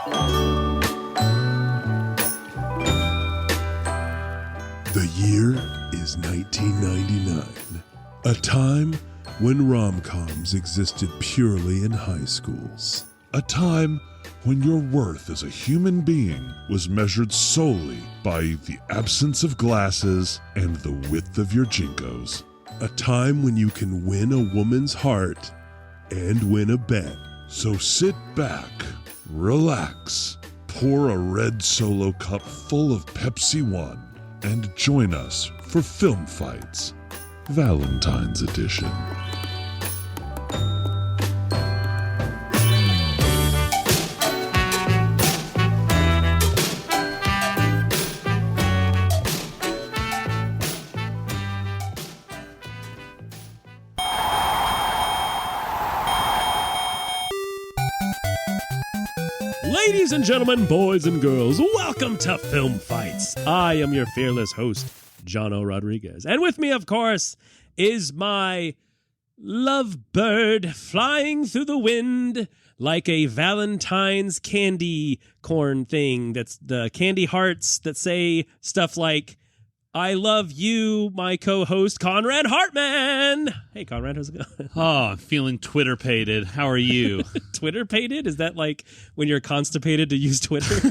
The year is 1999, a time when rom-coms existed purely in high schools. A time when your worth as a human being was measured solely by the absence of glasses and the width of your jinkos. A time when you can win a woman's heart and win a bet. So sit back, relax, pour a red Solo cup full of Pepsi One, and join us for Film Fights, Valentine's Edition. Ladies and gentlemen, boys and girls, welcome to Film Fights. I am your fearless host, Jono Rodriguez. And with me, of course, is my lovebird flying through the wind like a Valentine's candy corn thing. That's the candy hearts that say stuff like, I love you, my co-host, Conrad Hartman. Hey, Conrad, how's it going? Oh, I'm feeling Twitter-pated. How are you? Twitter-pated? Is that like when you're constipated to use Twitter? Oh,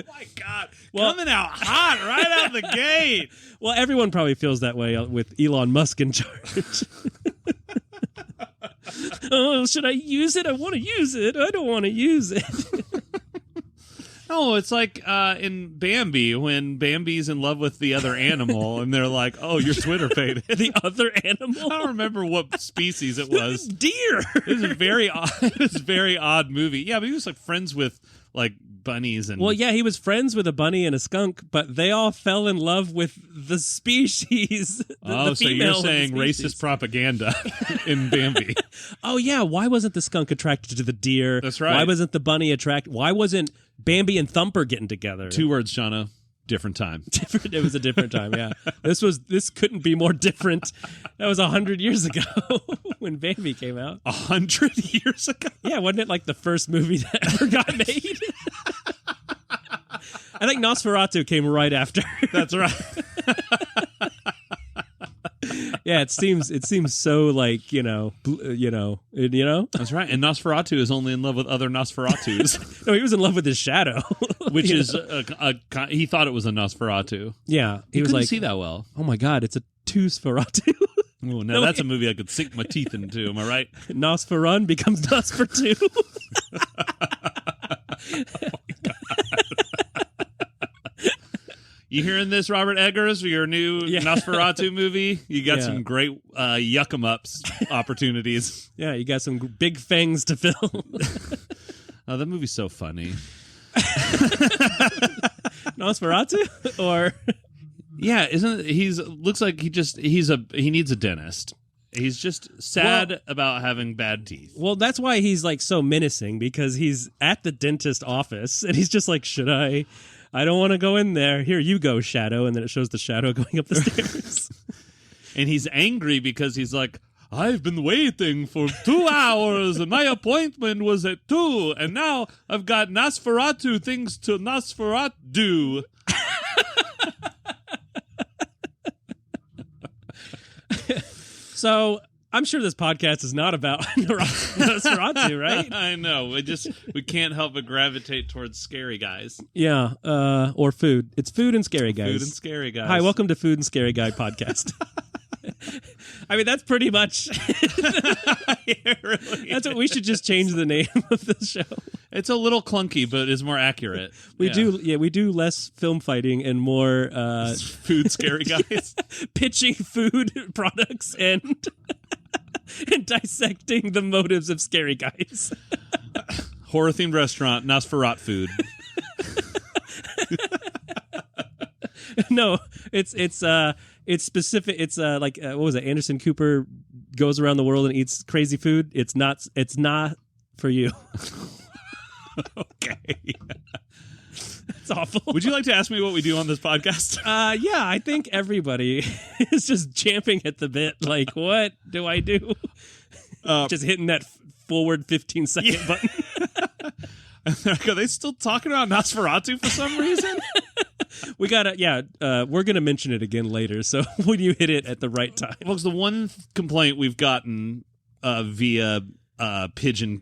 my God. Coming out hot right out the gate. Well, everyone probably feels that way with Elon Musk in charge. Oh, should I use it? I want to use it. I don't want to use it. No, it's like in Bambi when Bambi's in love with the other animal and they're like, oh, you're Twitter-pated. The other animal? I don't remember what species it was. Deer. It was a very odd movie. Yeah, but he was like friends with like bunnies and... Well, yeah, he was friends with a bunny and a skunk, but they all fell in love with the species. The so you're saying racist propaganda in Bambi. Oh, yeah. Why wasn't the skunk attracted to the deer? That's right. Why wasn't the bunny attracted? Why wasn't Bambi and Thumper getting together? 2 words, Jono. Different time. It was a different time, yeah. This couldn't be more different. That was 100 years ago when Bambi came out. 100 years ago? Yeah, wasn't it like the first movie that ever got made? I think Nosferatu came right after. That's right. Yeah, it seems so like, you know. That's right. And Nosferatu is only in love with other Nosferatus. No, he was in love with his shadow, which is he thought it was a Nosferatu. Yeah, he was couldn't like, see that well. Oh my God, it's a Nosferatu. Oh, now that's a movie I could sink my teeth into. Am I right? Nosferun becomes Nosferatu. Oh my God. You hearing this, Robert Eggers, for your new Nosferatu movie? You got some great yuck-em-ups opportunities. Yeah, you got some big fangs to fill. Oh, that movie's so funny. Nosferatu? Or... Yeah, looks like he needs a dentist. He's just sad about having bad teeth. Well, that's why he's like so menacing, because he's at the dentist office and he's just like, should I don't want to go in there. Here you go, shadow. And then it shows the shadow going up the stairs. And he's angry because he's like, I've been waiting for 2 hours and my appointment was at 2 and now I've got Nosferatu things to Nosferatu. So I'm sure this podcast is not about Nosferatu, right? I know. We can't help but gravitate towards scary guys. Yeah, or food. It's food and scary guys. Food and scary guys. Hi, welcome to Food and Scary Guy podcast. I mean, that's pretty much... It really that's what we should just change the name of the show. It's a little clunky, but it's more accurate. We do less film fighting and more food scary guys. Pitching food products and dissecting the motives of scary guys. Horror themed restaurant, Nosferatu food. No, it's specific. It's like what was it? Anderson Cooper goes around the world and eats crazy food. It's not for you. Okay. It's awful. Would you like to ask me what we do on this podcast? Yeah, I think everybody is just champing at the bit. Like, what do I do? Just hitting that forward 15-second button. Are they still talking about Nosferatu for some reason? We gotta, we're gonna mention it again later. So when you hit it at the right time, Folks, the one complaint we've gotten via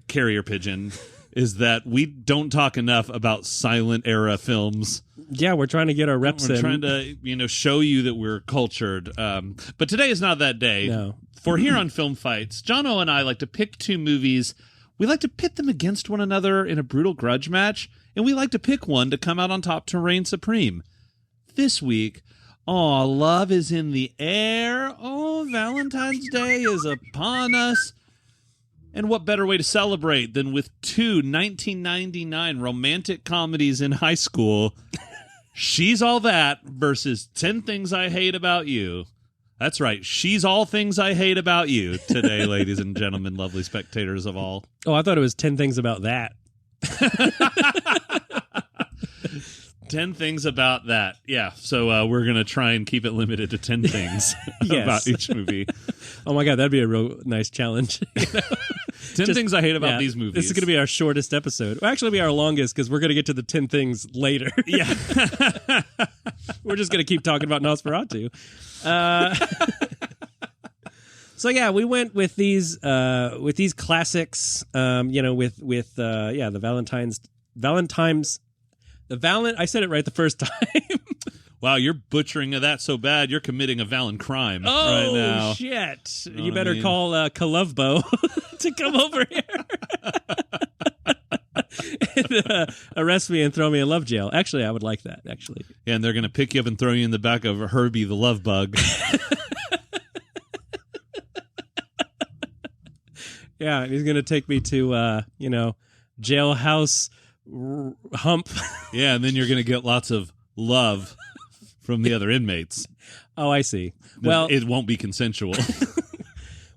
carrier pigeon, is that we don't talk enough about silent era films. Yeah, we're trying to get our reps in. We're trying to, show you that we're cultured. But today is not that day. No. For here on Film Fights, Jono and I like to pick two movies. We like to pit them against one another in a brutal grudge match, and we like to pick one to come out on top to reign supreme. This week, love is in the air. Valentine's Day is upon us. And what better way to celebrate than with two 1999 romantic comedies in high school? She's All That versus 10 Things I Hate About You. That's right. She's All Things I Hate About You today, ladies and gentlemen, lovely spectators of all. Oh, I thought it was 10 Things About That. 10 things about that. Yeah. So we're going to try and keep it limited to 10 things about each movie. Oh my God, that'd be a real nice challenge. 10 things I hate about these movies. This is going to be our shortest episode. Well, actually, it'll be our longest because we're going to get to the 10 things later. Yeah. We're just going to keep talking about Nosferatu. So yeah, we went with these classics. The I said it right the first time. Wow, you're butchering that so bad, you're committing a Valen crime right now. Oh, shit. You better call Kalovbo to come over here and arrest me and throw me in love jail. Actually, I would like that, actually. Yeah, and they're going to pick you up and throw you in the back of Herbie the Love Bug. Yeah, he's going to take me to, jailhouse hump. Yeah, and then you're going to get lots of love from the other inmates. Oh, I see. Well, it won't be consensual.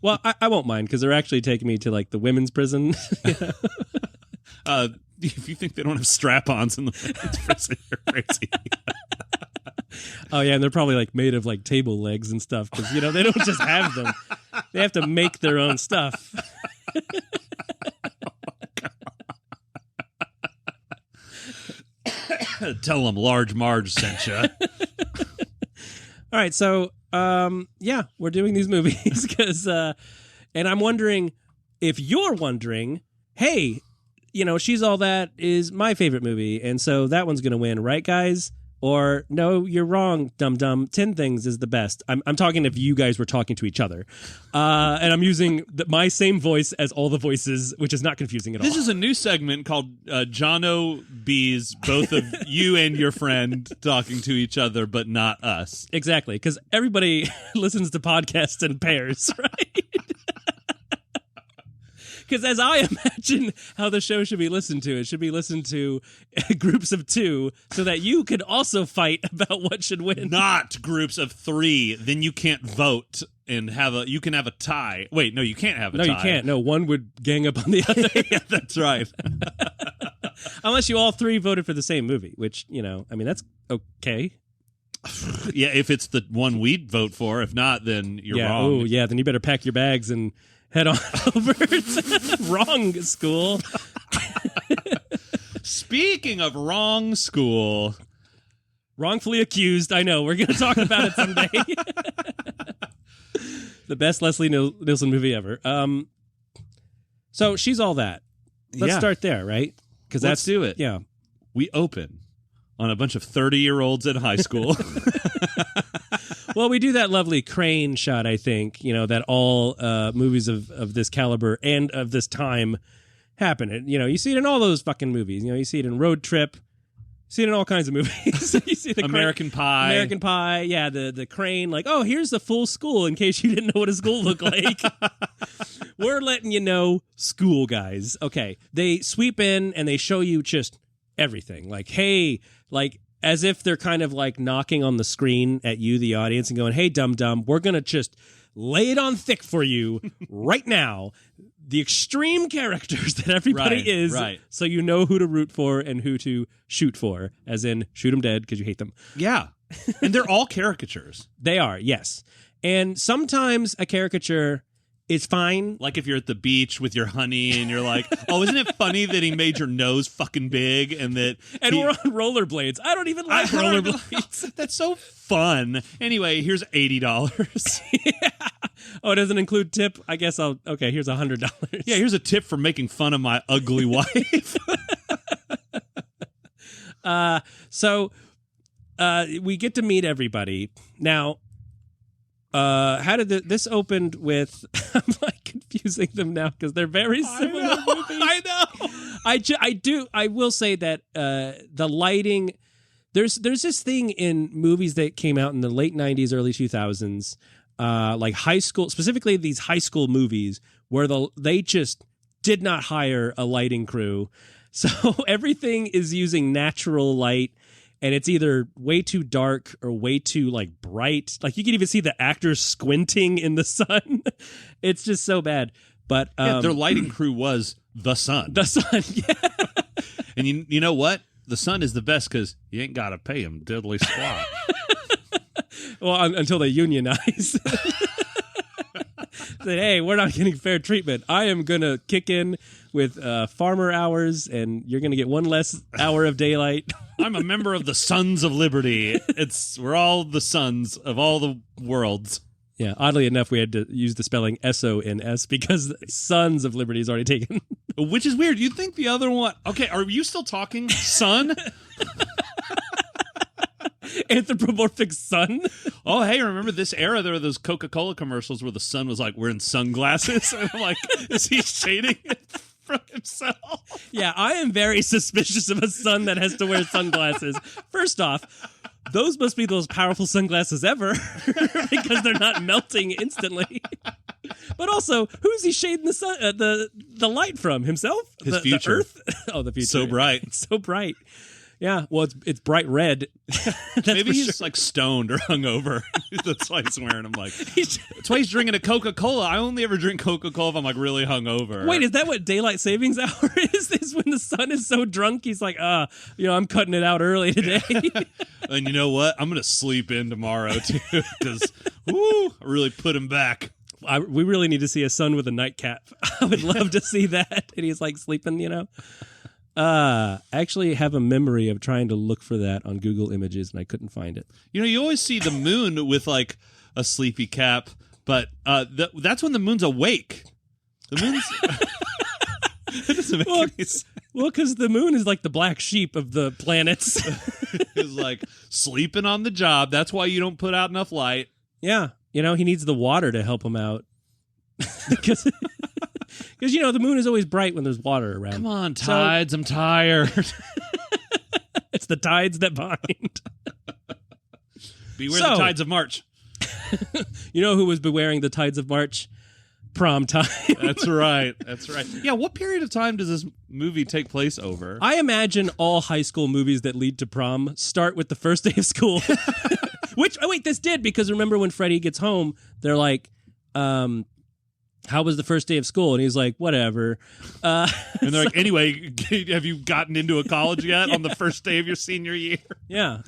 Well, I won't mind because they're actually taking me to like the women's prison. If you think they don't have strap-ons in the women's prison, you're crazy. Oh yeah, and they're probably like made of like table legs and stuff because they don't just have them; they have to make their own stuff. Tell them Large Marge sent you. All right, so we're doing these movies because, and I'm wondering if you're wondering, hey, She's All That is my favorite movie, and so that one's gonna win, right, guys? Or no, you're wrong, dum-dum. 10 Things is the best. I'm talking if you guys were talking to each other. And I'm using my same voice as all the voices, which is not confusing at all. This is a new segment called Jono B's, both of you and your friend talking to each other, but not us. Exactly, because everybody listens to podcasts in pairs, right? Because as I imagine how the show should be listened to, it should be listened to groups of 2 so that you could also fight about what should win. Not groups of 3. Then you can't vote and you can have a tie. Wait, no, you can't have a tie. No, you can't. No, one would gang up on the other. Yeah, that's right. Unless you all 3 voted for the same movie, which, that's okay. Yeah, if it's the one we'd vote for. If not, then you're wrong. Oh, yeah, then you better pack your bags and head on over to wrong school. Speaking of wrong school. Wrongfully accused. I know. We're going to talk about it someday. The best Leslie Nielsen movie ever. So She's All That. Let's start there, right? Let's do it. Yeah. We open on a bunch of 30-year-olds in high school. Well, we do that lovely crane shot, I think, that all movies of this caliber and of this time happen. And, you see it in all those fucking movies. You see it in Road Trip. You see it in all kinds of movies. You see the American Pie. American Pie, yeah, the crane, like, oh, here's the full school in case you didn't know what a school looked like. We're letting you know, school guys. Okay, they sweep in and they show you just everything. Like, hey, like, as if they're kind of like knocking on the screen at you, the audience, and going, hey, dum-dum, we're going to just lay it on thick for you right now. The extreme characters that everybody is, so you know who to root for and who to shoot for, as in shoot them dead because you hate them. Yeah. And they're all caricatures. They are, yes. And sometimes a caricature It's fine. Like if you're at the beach with your honey and you're like, oh, isn't it funny that he made your nose fucking big and that we're on rollerblades. I don't even like rollerblades. That's so fun. Anyway, here's $80. Yeah. Oh, it doesn't include tip? I guess okay, here's $100. Yeah, here's a tip for making fun of my ugly wife. So we get to meet everybody. Now, how did this opened with? I'm like confusing them now because they're very similar movies. I know. I will say that the lighting. There's this thing in movies that came out in the late 90s, early 2000s, like high school, specifically these high school movies where they just did not hire a lighting crew, so everything is using natural light. And it's either way too dark or way too like bright. Like you can even see the actors squinting in the sun. It's just so bad. But their lighting crew was the sun. The sun, yeah. And you know what? The sun is the best because you ain't got to pay him diddly squat. Well, until they unionize. Say, hey, we're not getting fair treatment. I am going to kick in with farmer hours, and you're going to get one less hour of daylight. I'm a member of the Sons of Liberty. We're all the sons of all the worlds. Yeah, oddly enough, we had to use the spelling S-O-N-S because Sons of Liberty is already taken. Which is weird. You'd think the other one... Okay, are you still talking son? Anthropomorphic sun? Oh, hey, remember this era? There were those Coca-Cola commercials where the sun was like wearing sunglasses. And I'm like, is he shading it from himself? Yeah, I am very suspicious of a sun that has to wear sunglasses. First off, those must be the most powerful sunglasses ever because they're not melting instantly. But also, who's he shading the sun, the light from? Himself? His future. The Earth? Oh, the future. So bright. It's so bright. Yeah, well, it's bright red. Maybe he's like stoned or hungover. That's why he's wearing them. Like, that's why he's drinking a Coca-Cola. I only ever drink Coca-Cola if I'm like really hungover. Wait, is that what daylight savings hour is? Is when the sun is so drunk, he's like, I'm cutting it out early today. And you know what? I'm gonna sleep in tomorrow too because, I really put him back. We really need to see a sun with a nightcap. I would love to see that. And he's like sleeping, I actually have a memory of trying to look for that on Google Images, and I couldn't find it. You always see the moon with like a sleepy cap, but that's when the moon's awake. The moon's... That doesn't make any sense. Well, because the moon is like the black sheep of the planets. It's like sleeping on the job. That's why you don't put out enough light. Yeah. He needs the water to help him out. Because the moon is always bright when there's water around. Come on, tides. I'm tired. It's the tides that bind. Beware the tides of March. You know who was bewaring the tides of March? Prom time. That's right. Yeah, what period of time does this movie take place over? I imagine all high school movies that lead to prom start with the first day of school. This did, because remember when Freddie gets home, they're like, how was the first day of school? And he's like, whatever. And they're like, anyway, have you gotten into a college yet on the first day of your senior year? Yeah.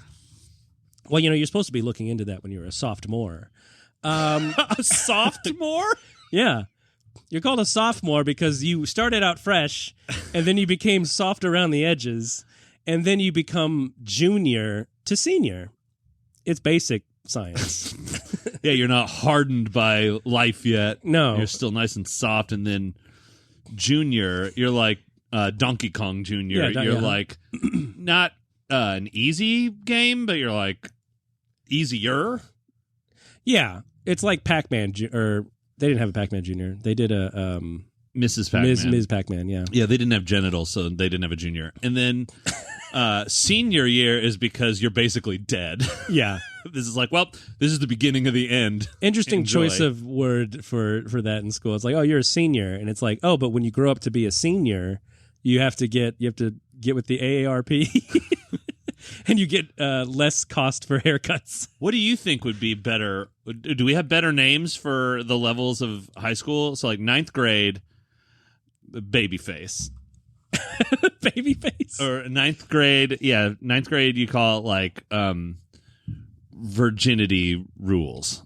Well, you're supposed to be looking into that when you're a sophomore. A sophomore? Yeah. You're called a sophomore because you started out fresh, and then you became soft around the edges, and then you become junior to senior. It's basic science. Yeah, you're not hardened by life yet. No. You're still nice and soft. And then junior, you're like Donkey Kong Jr. You're like not an easy game, but you're like easier. Yeah. It's like Pac-Man, or they didn't have a Pac-Man Jr. They did a... Mrs. Pac-Man. Ms. Pac-Man, yeah. Yeah, they didn't have genitals, so they didn't have a junior. And then senior year is because you're basically dead. Yeah. This is like, well, this is the beginning of the end. Interesting Enjoy. choice of word for that in school. It's like, oh, you're a senior. And it's like, oh, but when you grow up to be a senior, you have to get with the AARP. And you get less cost for haircuts. What do you think would be better? Do we have better names for the levels of high school? So like 9th grade, Babyface. Babyface? Or 9th grade, 9th grade you call it like virginity rules.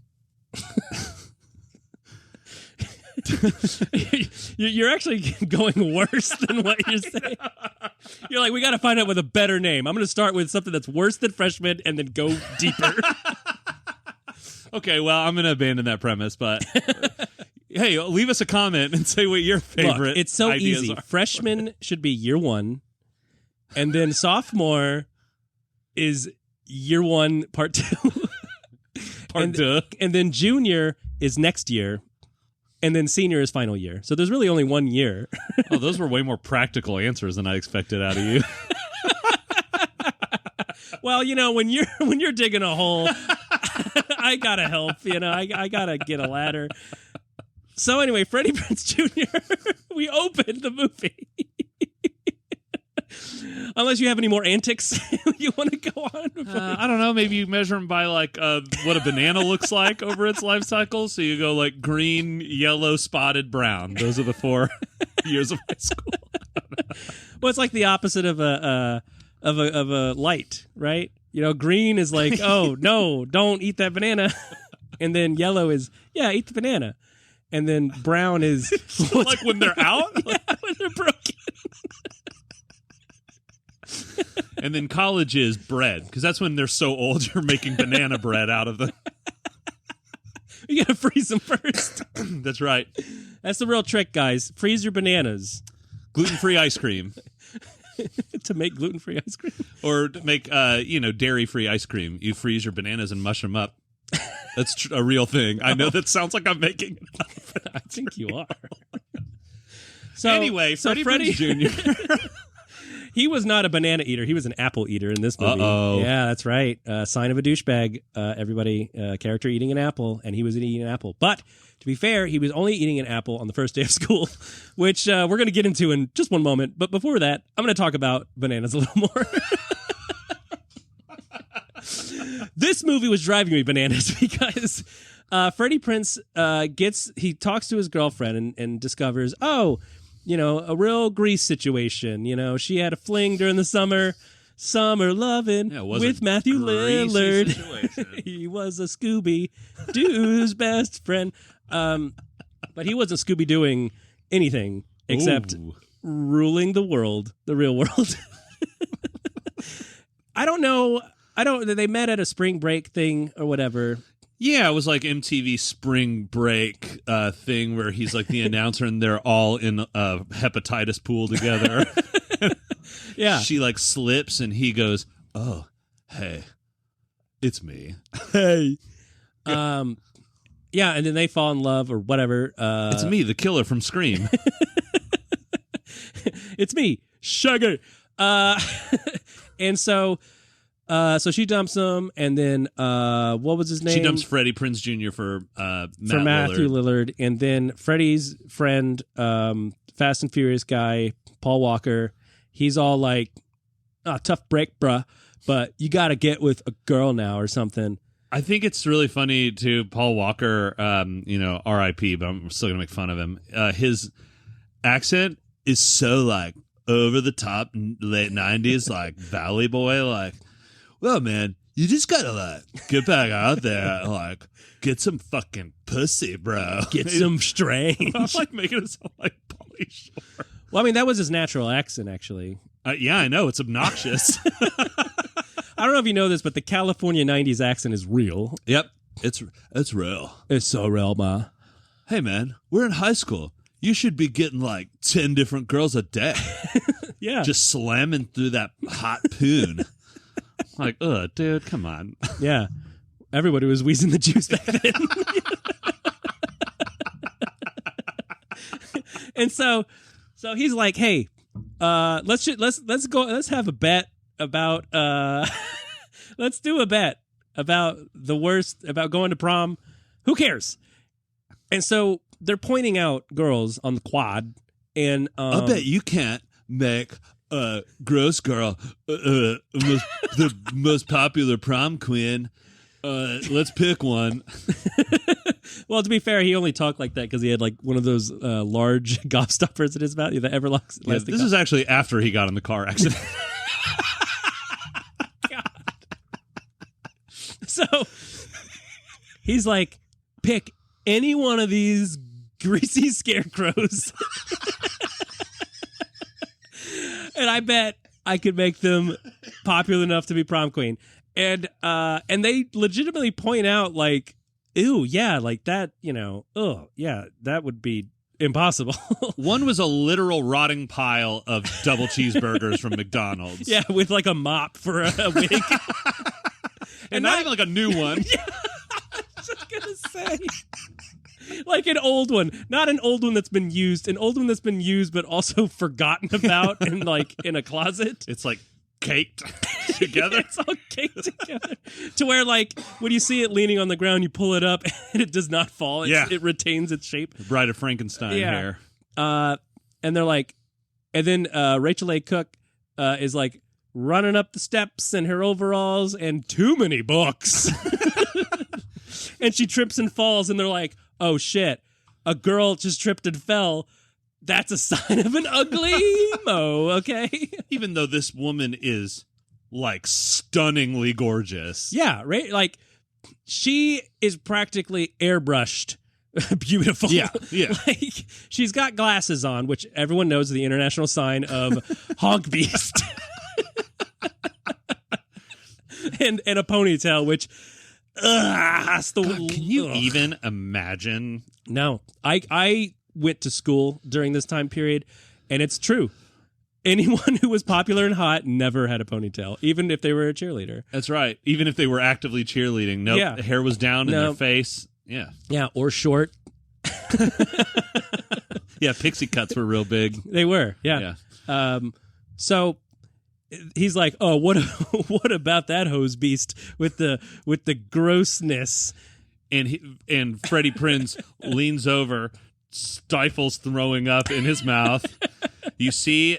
You're actually going worse than what you're saying. You're like, we got to find out with a better name. I'm going to start with something that's worse than freshman and then go deeper. Okay, well, I'm going to abandon that premise, but hey, leave us a comment and say what your favorite Look, it's so ideas easy. are. Freshman should be year 1, and then sophomore is year 1, part 2. Part 2. And then junior is next year, and then senior is final year. So there's really only 1 year. Oh, those were way more practical answers than I expected out of you. Well, when you're digging a hole, I gotta help. I gotta get a ladder. So anyway, Freddie Prinze Jr. We opened the movie. Unless you have any more antics you want to go on. I don't know. Maybe you measure them by like what a banana looks like over its life cycle. So you go like green, yellow, spotted, brown. Those are the 4 years of high school. Well, it's like the opposite of a light, right? Green is like, oh no, don't eat that banana, and then yellow is eat the banana, and then brown is like when they're out, when they're broken. And then college is bread, because that's when they're so old you're making banana bread out of them. You gotta freeze them first. That's right. That's the real trick, guys. Freeze your bananas. Gluten-free ice cream. To make gluten-free ice cream. Or to make, dairy-free ice cream. You freeze your bananas and mush them up. That's a real thing. I know that sounds like I'm making it up. I think you are. Anyway, Freddie Prinze Jr. He was not a banana eater. He was an apple eater in this movie. Uh-oh. Yeah, that's right. Sign of a douchebag. Everybody, character eating an apple, and he was eating an apple. But to be fair, he was only eating an apple on the first day of school, which we're going to get into in just one moment. But before that, I'm going to talk about bananas a little more. This movie was driving me bananas because Freddie Prinze talks to his girlfriend and discovers, a real Grease situation. She had a fling during the summer loving with Matthew Lillard. He was a Scooby-Doo's best friend. But he wasn't Scooby-Dooing anything except ruling the world, the real world. I don't know. They met at a spring break thing or whatever. Yeah, it was like MTV Spring Break thing where he's like the announcer and they're all in a hepatitis pool together. Yeah. She like slips and he goes, "Oh, hey, it's me." Hey. Yeah, and then they fall in love or whatever. It's me, the killer from Scream. It's me, Shaggy. And so she dumps him, and then what was his name? She dumps Freddie Prinze Jr. for Matthew Lillard, and then Freddie's friend, Fast and Furious guy, Paul Walker. He's all like, "Tough break, bruh, but you got to get with a girl now or something." I think it's really funny to Paul Walker, R.I.P., but I'm still going to make fun of him. His accent is so like over the top, late 90s, like Valley Boy, like, "Well, man, you just got to like get back out there and like get some fucking pussy, bro. Get some strange." I'm like making it sound like Pauly Shore. Well, I mean, that was his natural accent, actually. Yeah, I know. It's obnoxious. I don't know if you know this, but the California 90s accent is real. Yep. It's real. It's so real, ma. Hey, man, we're in high school. You should be getting like 10 different girls a day. Yeah. Just slamming through that hot poon. Like, dude, come on. Yeah. Everybody was wheezing the juice back then. And so he's like, "Hey, let's have a bet about let's do a bet about the worst about going to prom. Who cares?" And so they're pointing out girls on the quad, and I bet you can't make a gross girl the most popular prom queen. Let's pick one. Well, to be fair, he only talked like that because he had like one of those large gobstoppers in his mouth. The Everlast. Yeah, this is actually after he got in the car accident. God. So he's like, "Pick any one of these greasy scarecrows. And I bet I could make them popular enough to be prom queen. And they legitimately point out, like, ew, yeah, like that, oh, yeah, that would be impossible. One was a literal rotting pile of double cheeseburgers from McDonald's. Yeah, with like a mop for a wig. and not even like a new one. Yeah, I was just gonna say. Like an old one. Not an old one that's been used. An old one that's been used but also forgotten about and like in a closet. It's like caked together. It's all caked together. To where like when you see it leaning on the ground, you pull it up and it does not fall. It retains its shape. Bride of Frankenstein hair. And they're like, and then Rachel A. Cook is like running up the steps in her overalls and too many books. And she trips and falls, and they're like, oh shit, a girl just tripped and fell. That's a sign of an ugly emo, okay? Even though this woman is like stunningly gorgeous. Yeah, right? Like she is practically airbrushed beautiful. Yeah. Like she's got glasses on, which everyone knows is the international sign of honk beast. and a ponytail, which can you even imagine? No. I went to school during this time period, and it's true. Anyone who was popular and hot never had a ponytail, even if they were a cheerleader. That's right. Even if they were actively cheerleading. Nope. Yeah. The hair was down in their face. Yeah. Yeah, or short. Yeah, pixie cuts were real big. They were, yeah. So he's like, "Oh, what about that hose beast with the grossness?" And Freddie Prinze leans over, stifles throwing up in his mouth. You see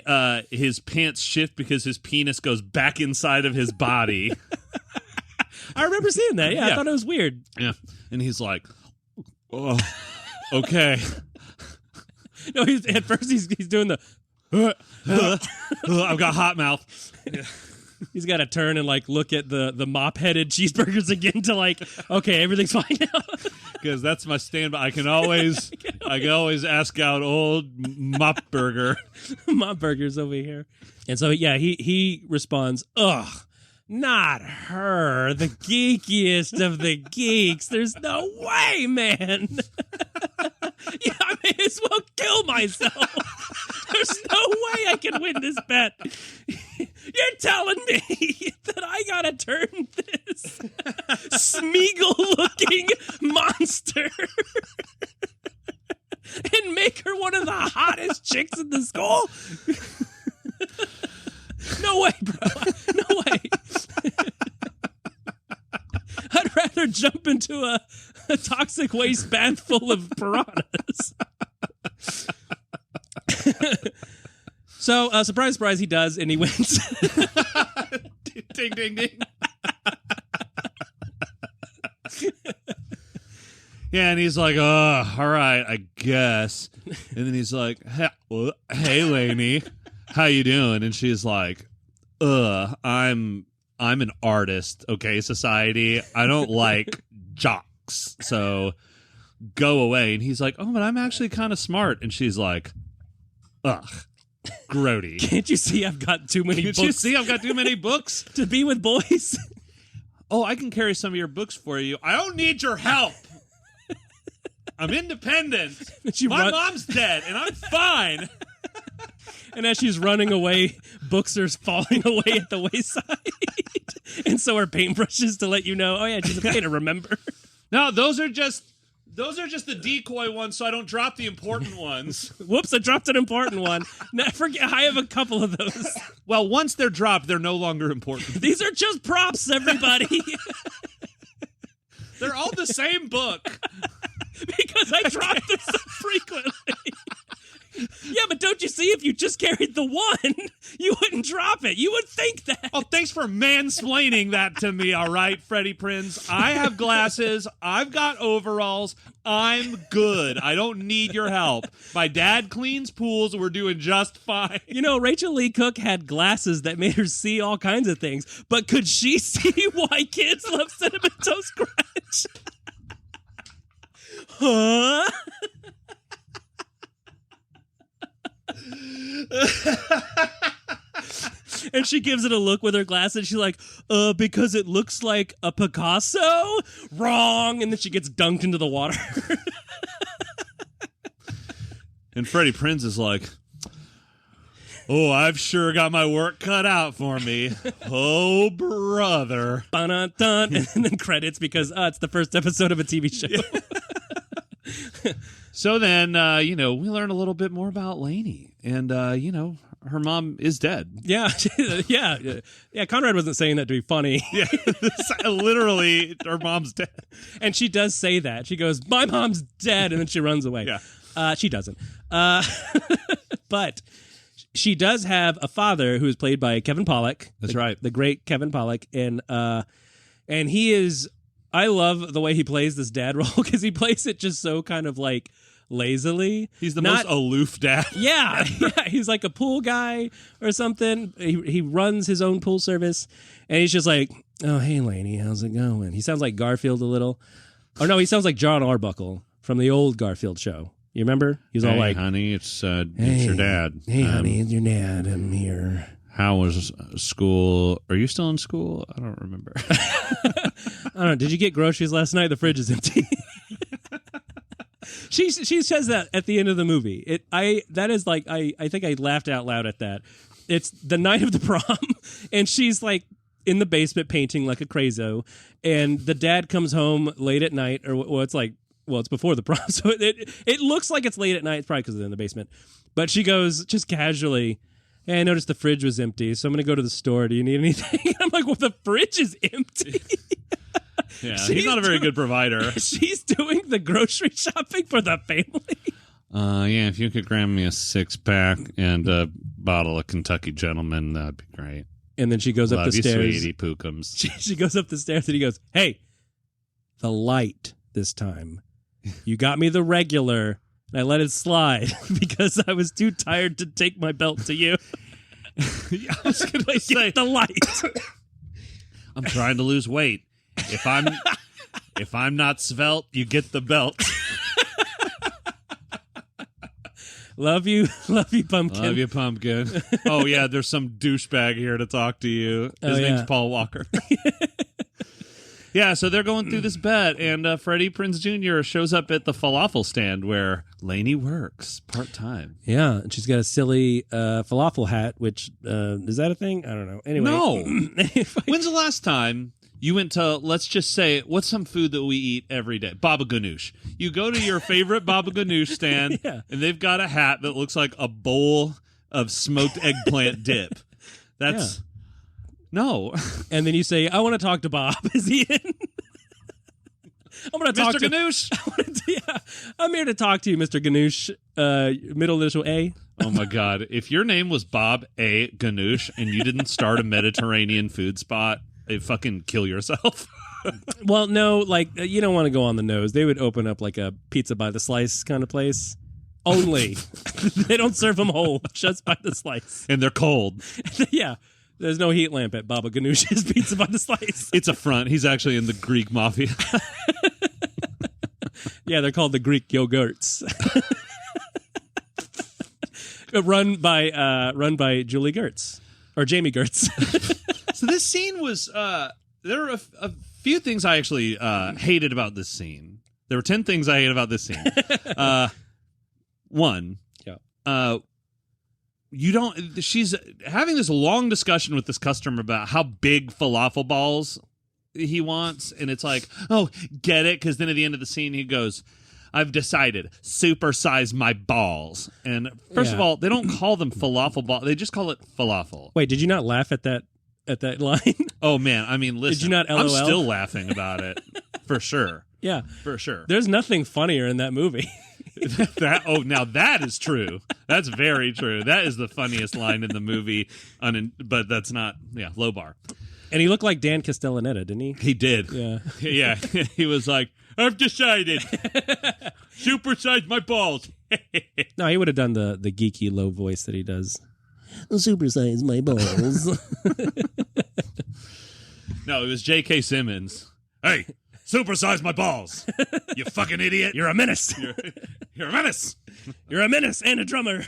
his pants shift because his penis goes back inside of his body. I remember seeing that. Yeah, I thought it was weird. Yeah, and he's like, "Oh, okay." No, at first he's doing the. I've got hot mouth. He's got to turn and like look at the mop-headed cheeseburgers again to like, okay, everything's fine now. Because that's my standby. I can always ask out old Mop Burger. Mop Burger's over here. And so yeah, he responds, "Ugh, not her, the geekiest of the geeks. There's no way, man." Yeah, I may as well kill myself. There's no way I can win this bet. You're telling me that I gotta turn this Smeagol-looking monster and make her one of the hottest chicks in the school? No way, bro. No way. I'd rather jump into a toxic waste bath full of piranhas. So, surprise, surprise, he does, and he wins. Ding, ding, ding. Yeah, and he's like, "Oh, all right, I guess." And then he's like, "Hey, Lainey, how you doing?" And she's like, I'm an artist, okay, society. I don't like jocks, so go away." And he's like, "Oh, but I'm actually kind of smart." And she's like, "Ugh, grody. Can't you see I've got too many books? Can't you see I've got too many books to be with boys?" "Oh, I can carry some of your books for you." "I don't need your help. I'm independent. My mom's dead, and I'm fine." And as she's running away, books are falling away at the wayside. And so are paintbrushes to let you know, oh yeah, she's a painter, remember? No, those are just the decoy ones so I don't drop the important ones. Whoops, I dropped an important one. Now, I have a couple of those. Well, once they're dropped, they're no longer important. These are just props, everybody. They're all the same book. Because I drop them so frequently. Yeah, but don't you see, if you just carried the one, you wouldn't drop it. You would think that. Oh, thanks for mansplaining that to me, all right, Freddie Prinze. I have glasses. I've got overalls. I'm good. I don't need your help. My dad cleans pools. We're doing just fine. You know, Rachel Lee Cook had glasses that made her see all kinds of things, but could she see why kids love Cinnamon Toast Crunch? Huh? And she gives it a look with her glasses. And she's like, because it looks like a Picasso? Wrong. And then she gets dunked into the water. And Freddie Prinze is like, oh, I've sure got my work cut out for me. Oh, brother. Dun-dun-dun. And then credits because it's the first episode of a TV show. Yeah. So then, we learn a little bit more about Lainey. And, her mom is dead. Yeah. Yeah. Conrad wasn't saying that to be funny. Yeah. Literally, her mom's dead. And she does say that. She goes, my mom's dead. And then she runs away. Yeah. She doesn't. But she does have a father who is played by Kevin Pollak. That's right. The great Kevin Pollak. And he is, I love the way he plays this dad role because he plays it just so kind of like lazily. He's the most aloof dad. Yeah. He's like a pool guy or something. He runs his own pool service. And he's just like, oh, hey, Lainey, how's it going? He sounds like Garfield a little. Or no, he sounds like John Arbuckle from the old Garfield show. You remember? He's all like, honey, it's your dad. Hey, honey, it's your dad. I'm here. How was school? Are you still in school? I don't remember. I don't know. Did you get groceries last night? The fridge is empty. She says that at the end of the movie. I think I laughed out loud at that. It's the night of the prom, and she's like in the basement painting like a crazo, and the dad comes home late at night, it's before the prom, so it looks like it's late at night. It's probably because it's in the basement. But she goes just casually, hey, I noticed the fridge was empty, so I'm going to go to the store. Do you need anything? I'm like, well, the fridge is empty. Yeah, he's not a very good provider. She's doing the grocery shopping for the family. Yeah, if you could grab me a 6-pack and a bottle of Kentucky Gentleman, that'd be great. And then she goes up the stairs. Love you, sweetie Pookums. She goes up the stairs and he goes, hey, the light this time. You got me the regular, and I let it slide because I was too tired to take my belt to you. I was going to say the light. I'm trying to lose weight. If I'm not svelte, you get the belt. Love you, pumpkin. Love you, pumpkin. Oh yeah, there's some douchebag here to talk to you. His name's Paul Walker. Yeah, so they're going through this bet, and Freddie Prinze Jr. shows up at the falafel stand where Lainey works part-time. Yeah, and she's got a silly falafel hat, which, is that a thing? I don't know. Anyway. No. When's the last time you went to, let's just say, what's some food that we eat every day? Baba Ganoosh. You go to your favorite Baba Ganoosh stand, yeah. And they've got a hat that looks like a bowl of smoked eggplant dip. That's... Yeah. No. And then you say, I want to talk to Bob. Is he in? I'm going to talk to Ganoosh. I'm here to talk to you, Mr. Ganoosh. Middle initial A. Oh, my God. If your name was Bob A. Ganoosh and you didn't start a Mediterranean food spot, fucking kill yourself. Well, no, you don't want to go on the nose. They would open up like a pizza by the slice kind of place. Only. They don't serve them whole, just by the slice. And they're cold. Yeah. There's no heat lamp at Baba Ganoush's Pizza by the Slice. It's a front. He's actually in the Greek mafia. Yeah, they're called the Greek yogurts. run by Julie Gertz or Jamie Gertz. So this scene was there are a few things I actually hated about this scene. There were 10 things I hated about this scene. One. Yeah. She's having this long discussion with this customer about how big falafel balls he wants, and it's like, oh, get it? Because then at the end of the scene he goes, I've decided, supersize my balls. And first of all, they don't call them falafel balls, they just call it falafel. Wait, did you not laugh at that line? Oh man, I mean, listen, did you not LOL? I'm still laughing about it. For sure. Yeah. For sure. There's nothing funnier in that movie. Now that is true. That's very true. That is the funniest line in the movie, but that's not, low bar. And he looked like Dan Castellaneta, didn't he? He did. Yeah. Yeah. He was like, I've decided. Supersize my balls. No, he would have done the geeky low voice that he does. Supersize my balls. No, it was J.K. Simmons. Hey, supersize my balls. You fucking idiot. You're a menace. You're a menace. You're a menace and a drummer.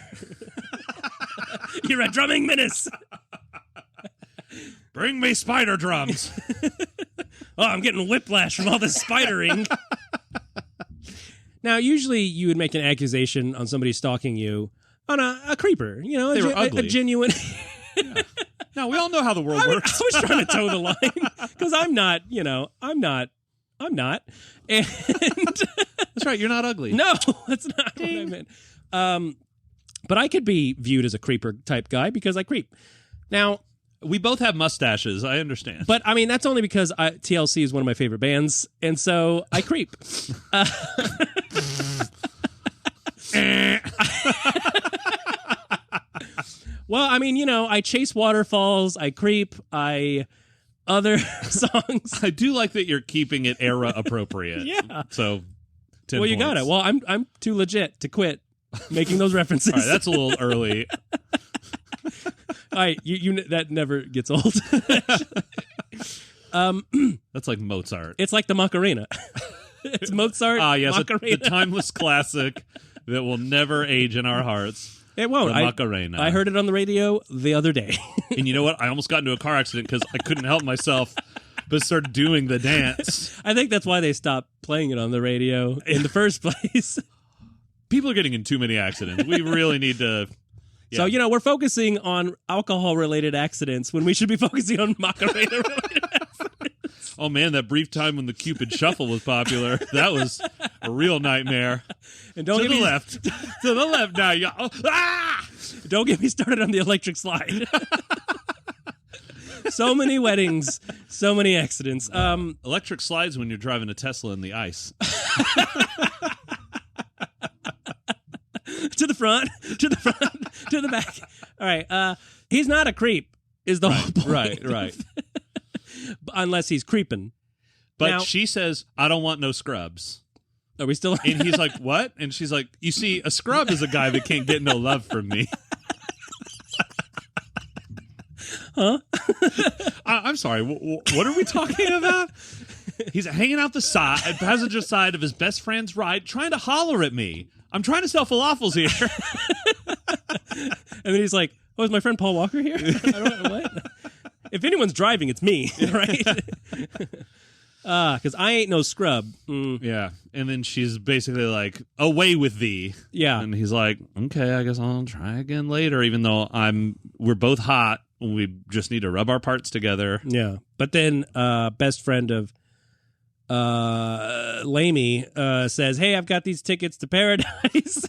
You're a drumming menace. Bring me spider drums. Oh, I'm getting whiplash from all this spidering. Now, usually you would make an accusation on somebody stalking you on a creeper. You know, They were ugly. a genuine... Yeah. Now, we all know how the world works. I was trying to toe the line because I'm not. And That's right. You're not ugly. no, that's not what I meant. But I could be viewed as a creeper type guy because I creep. Now, We both have mustaches. I understand. but I mean that's only because TLC is one of my favorite bands, and so I creep. Well, I mean, I chase waterfalls, I creep, other songs. I do like that you're keeping it era appropriate. Yeah. So, 10 Well, you got points. it. Well, I'm too legit to quit making those references. All right, that's a little early. All right, you that never gets old. That's like Mozart. It's like the Macarena. It's Mozart. Yes, Macarena. the timeless classic that will never age in our hearts. It won't. The Macarena. I heard it on the radio the other day. And you know what? I almost got into a car accident because I couldn't help myself but start doing the dance. I think that's why they stopped playing it on the radio in the first place. People are getting in too many accidents. We really need to... So, we're focusing on alcohol-related accidents when we should be focusing on Macarena-related accidents. Oh, man, that brief time when the Cupid Shuffle was popular, that was a real nightmare. And don't To get the me left. To the left now. Don't get me started on the electric slide. So many weddings, so many accidents. Electric slides when you're driving a Tesla in the ice. To the front, to the back. All right. He's not a creep, is the whole point. Right. Unless he's creeping. But Now- she says, I don't want no scrubs. Are we still? And he's like, what? And she's like, you see, a scrub is a guy that can't get no love from me. Huh? I'm sorry. What are we talking about? He's hanging out the passenger side of his best friend's ride, trying to holler at me. I'm trying to sell falafels here. And then he's like, "Oh, is my friend Paul Walker here?" I don't know what. If anyone's driving, it's me, right? Because I ain't no scrub. Yeah. And then she's basically like, away with thee. Yeah. And he's like, okay, I guess I'll try again later, even though we're both hot. We just need to rub our parts together. Yeah. But then best friend of Lamy says, "Hey, I've got these tickets to Paradise."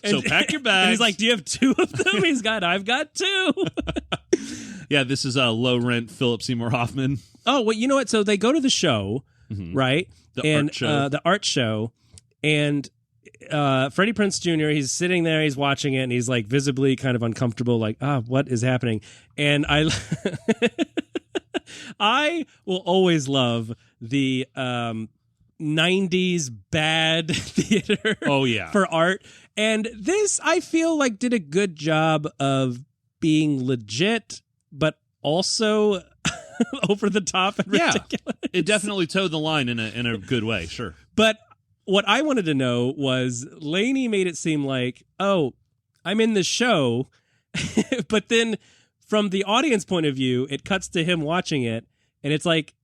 So pack your bags. And he's like, "Do you have two of them?" I've got two. Yeah, this is low rent Philip Seymour Hoffman. Oh, well, you know what? So they go to the show, right? Art show. The art show. And Freddie Prinze Jr., he's sitting there, he's watching it, and he's like visibly kind of uncomfortable, like, what is happening? And I will always love the 90s bad theater Oh, yeah. for art. And this, I feel like, did a good job of being legit, but also over the top and ridiculous. It definitely towed the line in a good way, sure. But what I wanted to know was Lainey made it seem like, oh, I'm in the show, but then from the audience point of view, it cuts to him watching it, and it's like,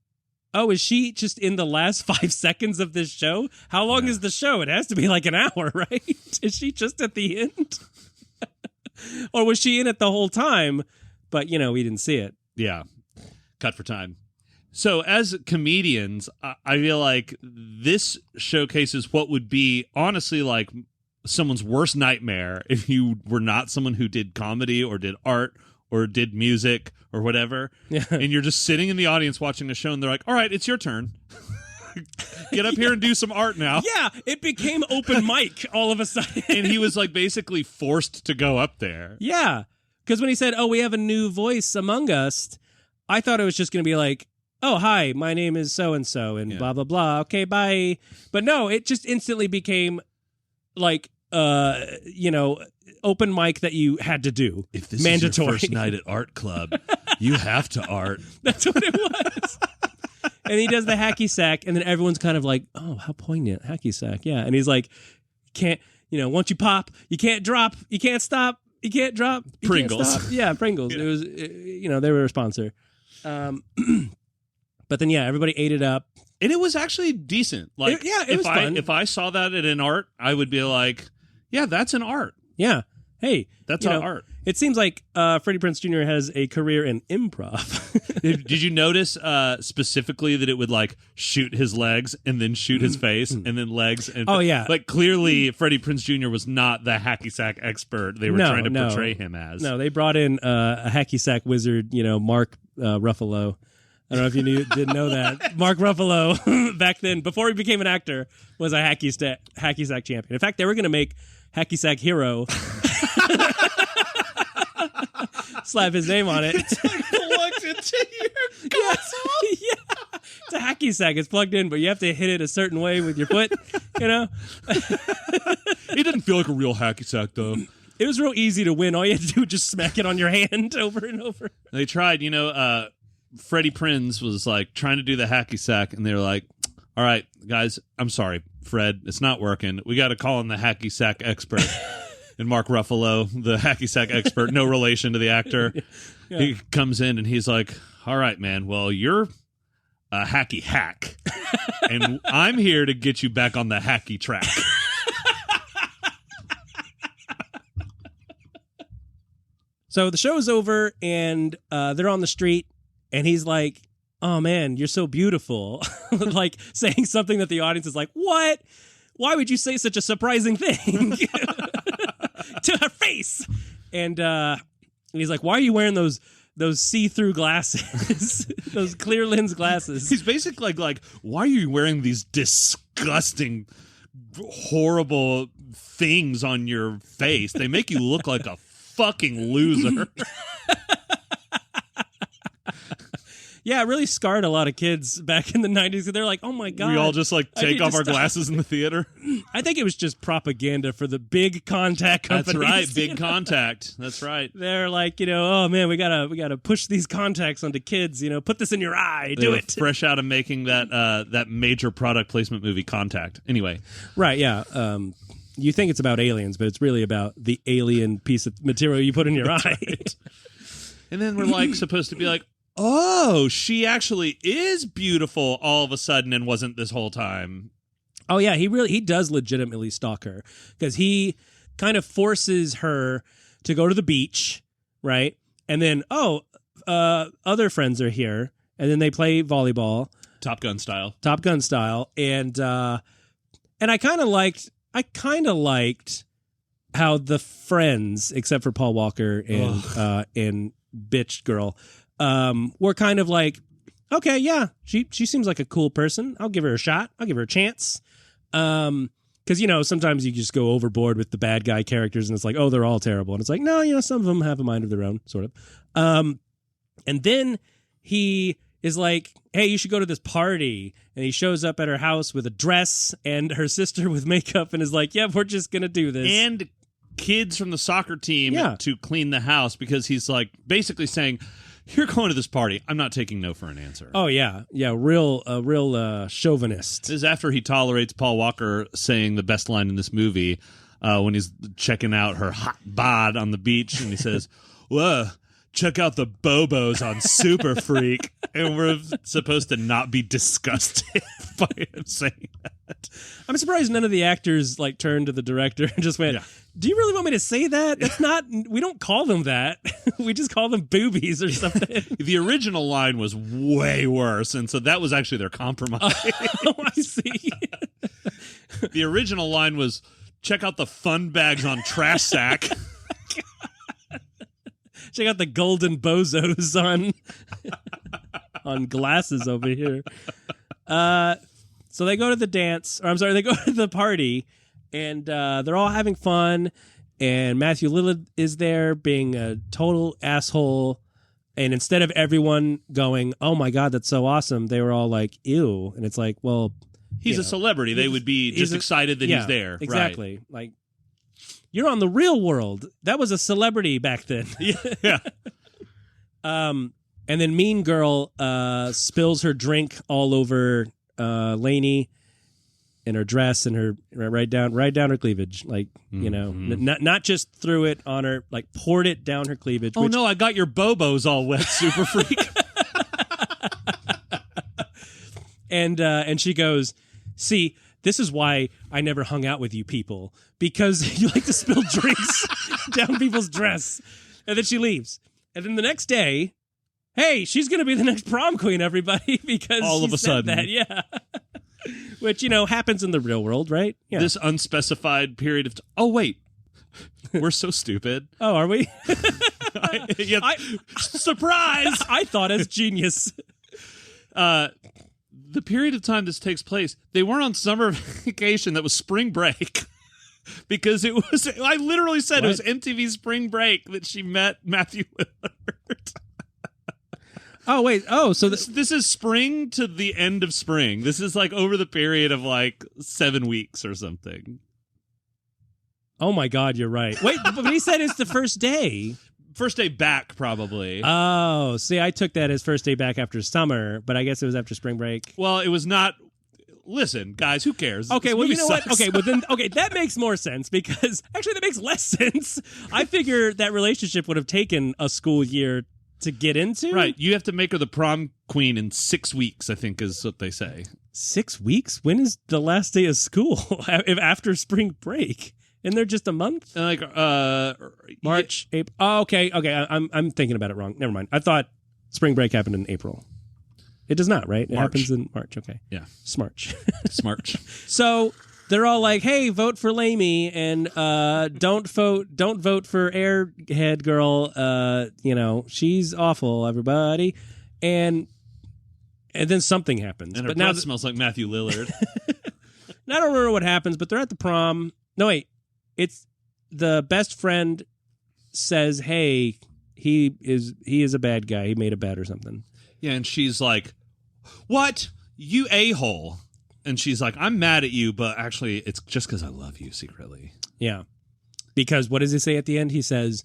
oh, is she just in the last 5 seconds of this show? How long is the show? It has to be like an hour, right? Is she just at the end? Or was she in it the whole time, but, we didn't see it? Yeah. Cut for time. So as comedians, I feel like this showcases what would be honestly like someone's worst nightmare if you were not someone who did comedy or did art or did music or whatever. Yeah. And you're just sitting in the audience watching a show and they're like, all right, it's your turn. Get up here and do some art now. Yeah, it became open mic all of a sudden. And he was like basically forced to go up there. Yeah, because when he said, oh, we have a new voice among us, I thought it was just going to be like, oh, hi, my name is so-and-so and blah, blah, blah. Okay, bye. But no, it just instantly became like, open mic that you had to do. If this mandatory. is your first night at art club, you have to art. That's what it was. And he does the hacky sack, and then everyone's kind of like, oh, how poignant, hacky sack. Yeah. And he's like, once you pop, you can't drop, you can't stop. You can't drop Pringles. Yeah, Pringles. Yeah. It was, they were a sponsor. But then, yeah, everybody ate it up. And it was actually decent. Like, it was fun. If I saw that at an art, I would be like, yeah, that's an art. Yeah. Hey, That's art. It seems like Freddie Prinze Jr. has a career in improv. Did you notice specifically that it would like shoot his legs and then shoot his face and then legs? And Oh, yeah. Like clearly Freddie Prinze Jr. was not the hacky sack expert they were trying to portray him as. No, they brought in a hacky sack wizard, Mark Ruffalo. I don't know if you didn't know that. Mark Ruffalo, back then, before he became an actor, was a hacky sack champion. In fact, they were going to make Hacky Sack Hero. Slap his name on it. It's like plugged into your console. Yeah. It's a hacky sack. It's plugged in, but you have to hit it a certain way with your foot, It didn't feel like a real hacky sack, though. It was real easy to win. All you had to do was just smack it on your hand over and over. They tried, Freddie Prinze was like trying to do the hacky sack, and they were like, all right, guys, I'm sorry, Fred, it's not working. We got to call in the hacky sack expert. And Mark Ruffalo, the hacky sack expert, no relation to the actor, he comes in and he's like, all right, man, well, you're a hacky hack, and I'm here to get you back on the hacky track. So the show's over, and they're on the street, and he's like, oh, man, you're so beautiful. Like saying something that the audience is like, what? Why would you say such a surprising thing to her face? And he's like, why are you wearing those see-through glasses, those clear lens glasses? He's basically like, why are you wearing these disgusting, horrible things on your face? They make you look like a fucking loser. Yeah, it really scarred a lot of kids back in the 90s. They're like, oh, my God. We all just like take off our glasses in the theater. I think it was just propaganda for the big contact companies. That's right, big contact. That's right. They're like, oh, man, we gotta push these contacts onto kids. Put this in your eye. Do it. Fresh out of making that major product placement movie, Contact. Anyway. Right, yeah. You think it's about aliens, but it's really about the alien piece of material you put in your eye. Right. And then we're like supposed to be like, oh, she actually is beautiful all of a sudden and wasn't this whole time. Oh, yeah, he does legitimately stalk her because he kind of forces her to go to the beach, right? And then, other friends are here, and then they play volleyball. Top Gun style. And I kind of liked how the friends, except for Paul Walker and bitch girl, were kind of like, okay, yeah, she seems like a cool person. I'll give her a shot. I'll give her a chance. Because, sometimes you just go overboard with the bad guy characters and it's like, oh, they're all terrible. And it's like, no, some of them have a mind of their own, sort of. And then he is like, hey, you should go to this party. And he shows up at her house with a dress and her sister with makeup and is like, yeah, we're just going to do this. And kids from the soccer team to clean the house because he's like basically saying, you're going to this party. I'm not taking no for an answer. Oh, yeah. Yeah, real chauvinist. This is after he tolerates Paul Walker saying the best line in this movie when he's checking out her hot bod on the beach. And he says, whoa, check out the bobos on Super Freak. And we're supposed to not be disgusted by him saying that. I'm surprised none of the actors turned to the director and just went, do you really want me to say that? That's not, we don't call them that. We just call them boobies or something. The original line was way worse, and so that was actually their compromise. Oh, I see. The original line was, check out the fun bags on Trash Sack. Check out the golden bozos on glasses over here. So they go to the they go to the party, and they're all having fun, and Matthew Lillard is there being a total asshole, and instead of everyone going, oh my God, that's so awesome, they were all like, ew, and it's like, well... He's a celebrity. They would be just excited that he's there. Exactly. Right. Like, you're on the real world. That was a celebrity back then. Yeah. And then Mean Girl spills her drink all over Lainey, in her dress and her right down her cleavage, like not just threw it on her, like poured it down her cleavage. Oh no, I got your bobos all wet, super freak. And she goes, see, this is why I never hung out with you people, because you like to spill drinks down people's dress. And then she leaves. And then the next day, hey, she's going to be the next prom queen, everybody, because all of a sudden, that, yeah. Which, happens in the real world, right? Yeah. This unspecified period of oh, wait. We're so stupid. Oh, are we? Surprise! I thought as genius. The period of time this takes place, they weren't on summer vacation. That was spring break. Because it was, I literally said What? It was MTV Spring Break that she met Matthew Lillard. Oh, wait. Oh, so this is spring to the end of spring. This is like over the period of like 7 weeks or something. Oh my God, you're right. Wait, but he said it's the first day. First day back, probably. Oh, see, I took that as first day back after summer, but I guess it was after spring break. Well, it was not. Listen, guys, who cares? Okay, This well, you movie know what? sucks. Okay, well then, that makes more sense, because actually that makes less sense. I figure that relationship would have taken a school year to get into. Right, you have to make her the prom queen in 6 weeks, I think is what they say. 6 weeks? When is the last day of school? If after spring break? Isn't there just a month? Like March, April. Oh, okay. I'm thinking about it wrong. Never mind. I thought spring break happened in April. It does not, right? It March. happens in March. Okay. Yeah. Smarch. Smarch. So they're all like, "Hey, vote for Lamy, and don't vote for Airhead girl. She's awful, everybody." And then something happens. And her but breath now smells like Matthew Lillard. I don't remember what happens, but they're at the prom. No, wait. It's the best friend says, "Hey, he is a bad guy. He made a bet or something." Yeah, and she's like, "What? You a-hole." And she's like, "I'm mad at you, but actually it's just because I love you secretly." Yeah. Because what does he say at the end? He says,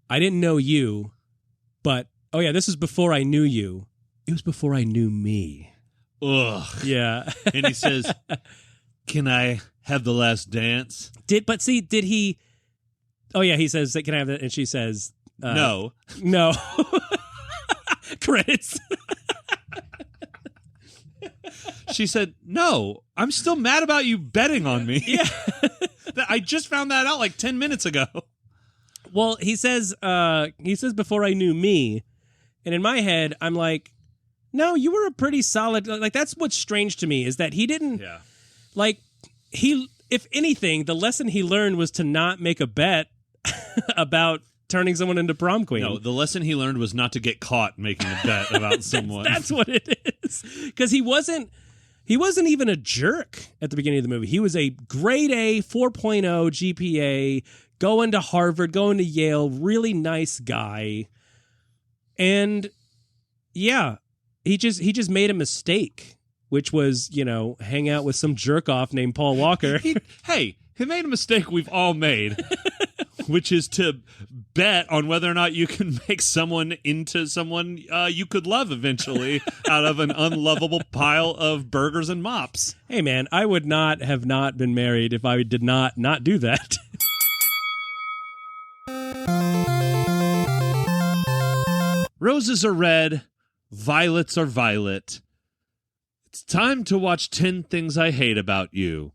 "I didn't know you, but, oh yeah, this is before I knew you. It was before I knew me." Ugh. Yeah. And he says, "Can I have the last dance?" Did he... Oh yeah, he says, "Can I have that?" And she says... No. No. Credits. She said, "No, I'm still mad about you betting on me." Yeah. I just found that out like 10 minutes ago. Well, he says before I knew me, and in my head, I'm like, no, you were a pretty solid. Like that's what's strange to me is that he didn't. Yeah. Like if anything, the lesson he learned was to not make a bet about turning someone into prom queen. No, the lesson he learned was not to get caught making a bet about someone. That's what it is. Because he wasn't even a jerk at the beginning of the movie. He was a grade A, 4.0 GPA, going to Harvard, going to Yale, really nice guy. And yeah, he just made a mistake, which was, hang out with some jerk off named Paul Walker. He made a mistake we've all made, which is to bet on whether or not you can make someone into someone you could love eventually out of an unlovable pile of burgers and mops. Hey, man, I would not have not been married if I did not do that. Roses are red, violets are violet. It's time to watch 10 Things I Hate About You,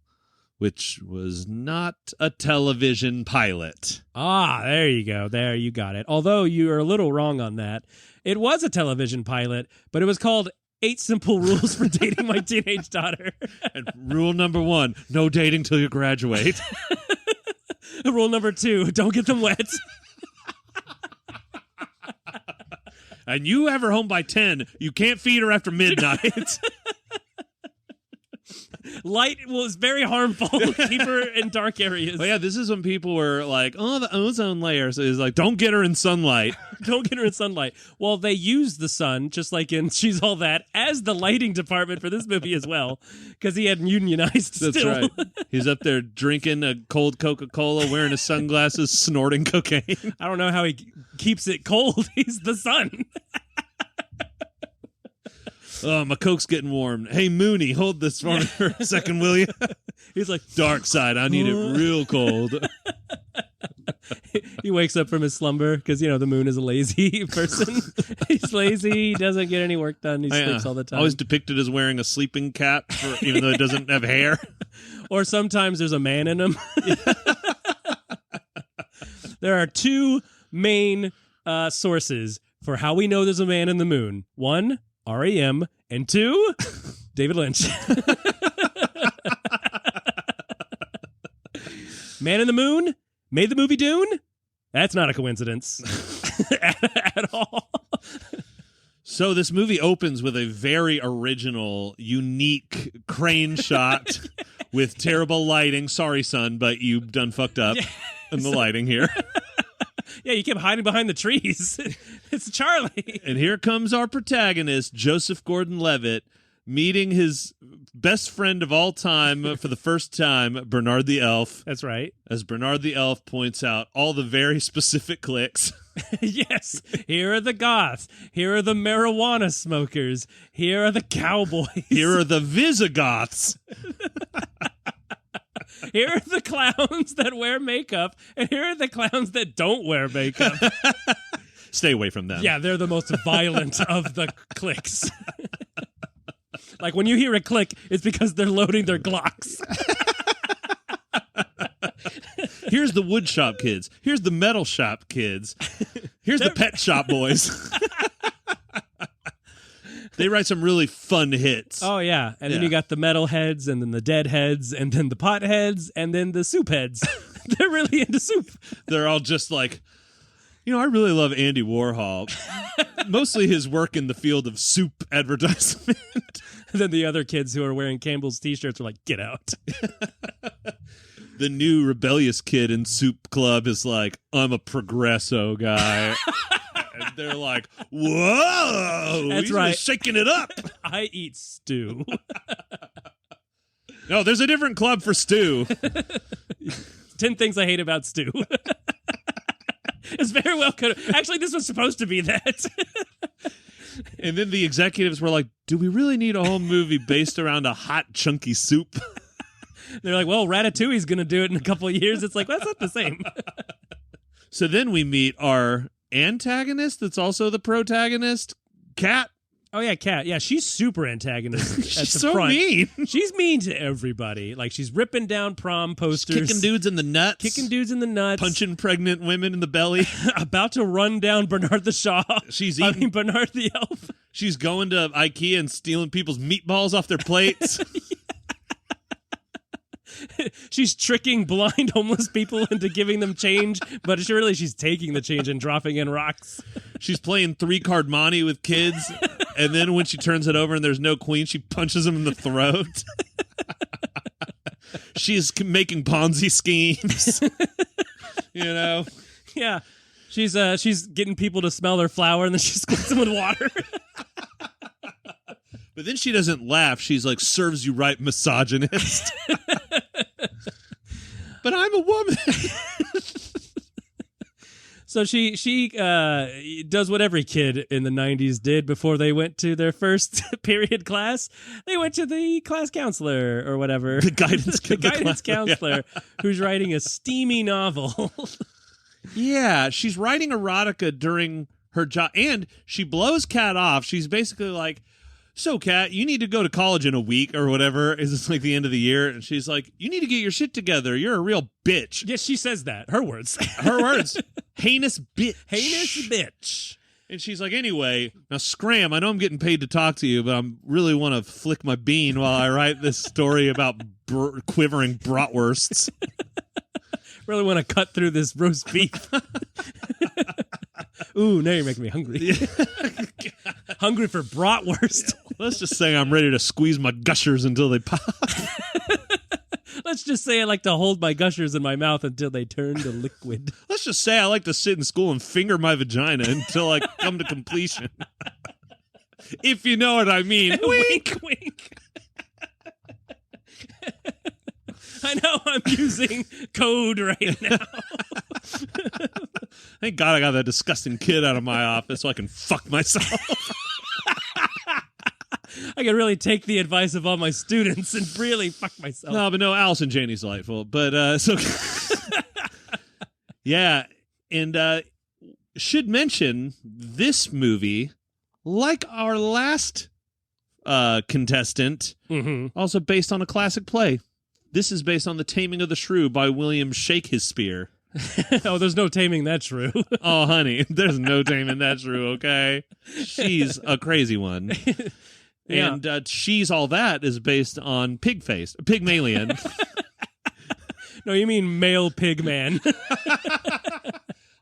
which was not a television pilot. Ah, there you go. There, you got it. Although you are a little wrong on that. It was a television pilot, but it was called 8 Simple Rules for Dating My Teenage Daughter. And rule number 1, no dating till you graduate. Rule number 2, don't get them wet. And you have her home by 10, you can't feed her after midnight. Light was very harmful. Keep her in dark areas. Oh yeah, this is when people were like, "Oh, the ozone layer." So it's like, don't get her in sunlight. Don't get her in sunlight. Well, they use the sun, just like in She's All That, as the lighting department for this movie as well, because he had unionized That's still. right. He's up there drinking a cold Coca-Cola, wearing his sunglasses, snorting cocaine. I don't know how he keeps it cold. He's the sun. Oh, my Coke's getting warm. Hey, Mooney, hold this for me for a second, will you? He's like, Dark side, I need it real cold. he wakes up from his slumber because, the moon is a lazy person. He's lazy. He doesn't get any work done. He sleeps all the time. Always depicted as wearing a sleeping cap, even though it doesn't have hair. Or sometimes there's a man in him. There are two main sources for how we know there's a man in the moon. One, R.E.M., and two, David Lynch. Man in the Moon made the movie Dune? That's not a coincidence at all. So this movie opens with a very original, unique crane shot with terrible lighting. Sorry, son, but you done fucked up in the lighting here. Yeah, you kept hiding behind the trees. It's Charlie. And here comes our protagonist, Joseph Gordon-Levitt, meeting his best friend of all time for the first time, Bernard the Elf. That's right. As Bernard the Elf points out all the very specific cliques. Yes. Here are the goths. Here are the marijuana smokers. Here are the cowboys. Here are the Visigoths. Here are the clowns that wear makeup, and here are the clowns that don't wear makeup. Stay away from them. Yeah, they're the most violent of the cliques. Like when you hear a click, it's because they're loading their Glocks. Here's the wood shop kids. Here's the metal shop kids. Here's the pet shop boys. They write some really fun hits. Oh, yeah. And then you got the metal heads, and then the dead heads, and then the pot heads, and then the soup heads. They're really into soup. They're all just like, I really love Andy Warhol. Mostly his work in the field of soup advertisement. And then the other kids who are wearing Campbell's t-shirts are like, get out. The new rebellious kid in Soup Club is like, I'm a progresso guy. And they're like, whoa, that's he's right, really shaking it up. I eat stew. No, there's a different club for stew. 10 things I hate about stew. It's very well could. Actually, this was supposed to be that. And then the executives were like, do we really need a whole movie based around a hot, chunky soup? They're like, well, Ratatouille's going to do it in a couple of years. It's like, well, that's not the same. So then we meet our antagonist that's also the protagonist, Kat. Oh, yeah, Kat. Yeah, she's super antagonist at She's the so front. mean. She's mean to everybody. Like, she's ripping down prom posters. She's kicking dudes in the nuts. Punching pregnant women in the belly. About to run down Bernard the Shaw. Bernard the Elf. She's going to IKEA and stealing people's meatballs off their plates. She's tricking blind homeless people into giving them change, but she's taking the change and dropping in rocks. She's playing 3-card monte with kids, and then when she turns it over and there's no queen, she punches them in the throat. She's making Ponzi schemes. Yeah. She's getting people to smell her flower, and then she squirts them with water. But then she doesn't laugh. She's like, serves you right, misogynist. But I'm a woman. So she does what every kid in the 90s did before they went to their first period class. They went to the class counselor or whatever. The guidance counselor who's writing a steamy novel. Yeah, she's writing erotica during her job. And she blows Kat off. She's basically like, so, Kat, you need to go to college in a week or whatever. Is this like the end of the year? And she's like, you need to get your shit together. You're a real bitch. Yes, she says that. Her words. Her words. Heinous bitch. Heinous bitch. And she's like, anyway, now Scram, I know I'm getting paid to talk to you, but I really want to flick my bean while I write this story about quivering bratwursts. Really want to cut through this roast beef. Ooh, now you're making me hungry. Hungry for bratwurst. Let's just say I'm ready to squeeze my gushers until they pop. Let's just say I like to hold my gushers in my mouth until they turn to liquid. Let's just say I like to sit in school and finger my vagina until I come to completion. If you know what I mean. Wink, wink. I know I'm using code right now. Thank God I got that disgusting kid out of my office so I can fuck myself. I could really take the advice of all my students and really fuck myself. No, but no, Allison Janney's delightful. But so yeah, and should mention this movie, like our last contestant, also based on a classic play. This is based on The Taming of the Shrew by William Shakespeare. Oh, there's no taming that shrew. Oh, honey, there's no taming that shrew, okay? She's a crazy one. Yeah. And She's All That is based on Pygmalion. No, you mean male pig man.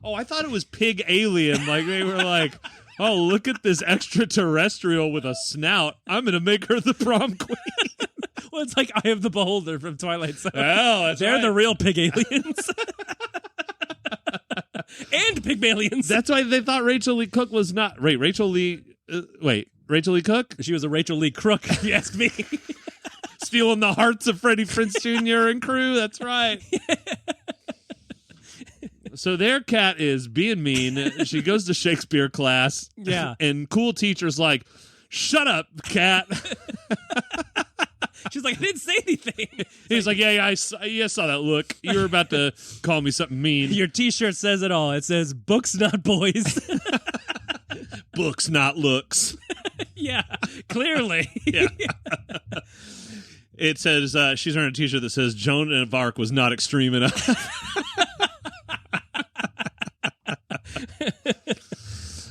Oh, I thought it was Pig Alien. Like, they were like, oh, look at this extraterrestrial with a snout. I'm going to make her the prom queen. Well, it's like Eye of the Beholder from Twilight Zone. Oh, that's They're right. the real pig aliens. And Pygmalions. That's why they thought Rachel Lee Cook was not... Rachel Lee Cook? She was a Rachel Lee Crook, if you ask me. Stealing the hearts of Freddie Prinze Jr. and crew. That's right. So their cat is being mean. She goes to Shakespeare class. Yeah. And cool teacher's like, shut up, cat. She's like, I didn't say anything. He's like, yeah, I saw that look. You were about to call me something mean. Your t-shirt says it all. It says, books, not boys. Books, not looks. Yeah, clearly. Yeah. It says, she's wearing a t-shirt that says, Joan of Arc was not extreme enough.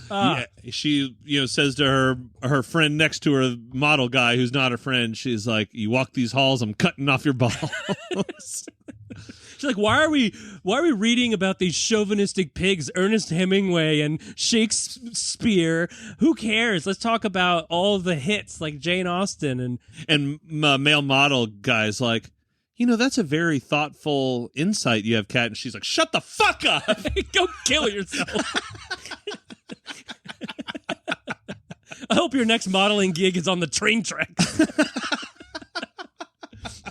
Yeah, she says to her friend next to her, model guy who's not her friend, she's like, you walk these halls, I'm cutting off your balls. She's like, why are we reading about these chauvinistic pigs, Ernest Hemingway and Shakespeare? Who cares? Let's talk about all the hits like Jane Austen and male model guy's like, that's a very thoughtful insight you have, Kat. And she's like, shut the fuck up. Go kill yourself. I hope your next modeling gig is on the train tracks.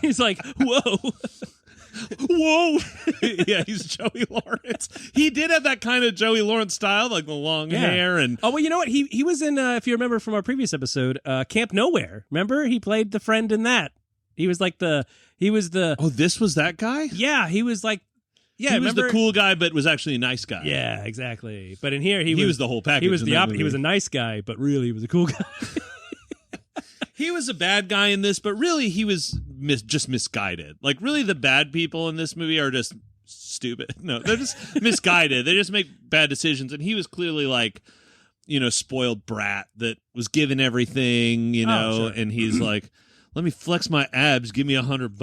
He's like, whoa. Whoa. Yeah, he's Joey Lawrence. He did have that kind of Joey Lawrence style, like the long hair. And oh, well, you know what? He was in, if you remember from our previous episode, Camp Nowhere. Remember? He played the friend in that. He was like Oh, this was that guy? Yeah, he was like, yeah, he was the cool guy, but was actually a nice guy. Yeah, exactly. But in here, he was the whole package. He was he was a nice guy, but really he was a cool guy. He was a bad guy in this, but really he was just misguided. Like, really the bad people in this movie are just stupid. No, they're just misguided. They just make bad decisions. And he was clearly like, spoiled brat that was given everything, sure. And he's like, let me flex my abs. Give me $100.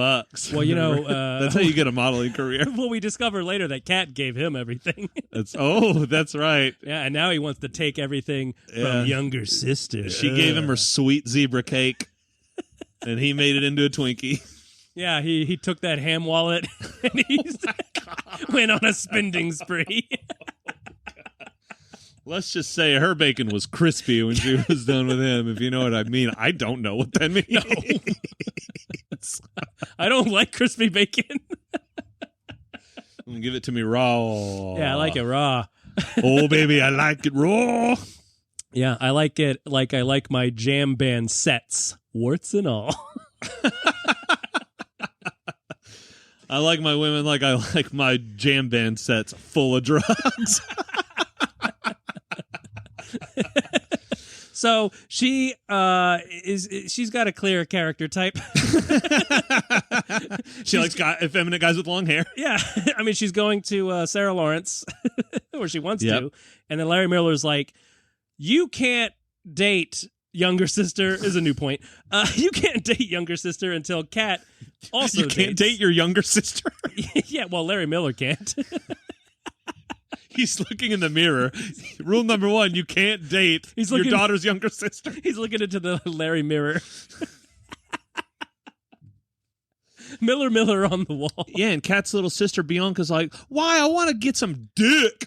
Well, that's how you get a modeling career. Well, we discover later that Kat gave him everything. That's right. Yeah, and now he wants to take everything from younger sister. She gave him her sweet zebra cake, and he made it into a Twinkie. Yeah, he took that ham wallet and he went on a spending spree. Let's just say her bacon was crispy when she was done with him, if you know what I mean. I don't know what that means. No. I don't like crispy bacon. Give it to me raw. Yeah, I like it raw. Oh, baby, I like it raw. Yeah, I like it like I like my jam band sets, warts and all. I like my women like I like my jam band sets full of drugs. So she's got a clear character type. She likes effeminate guys with long hair. Yeah, I mean she's going to Sarah Lawrence, or she wants to, and then Larry Miller's like, "You can't date younger sister." Is a new point. You can't date younger sister until Kat also. You can't date your younger sister. Yeah, well, Larry Miller can't. He's looking in the mirror. Rule number 1, you can't date your daughter's younger sister. He's looking into the Larry mirror. Miller on the wall. Yeah, and Kat's little sister Bianca's like, why? I want to get some dick.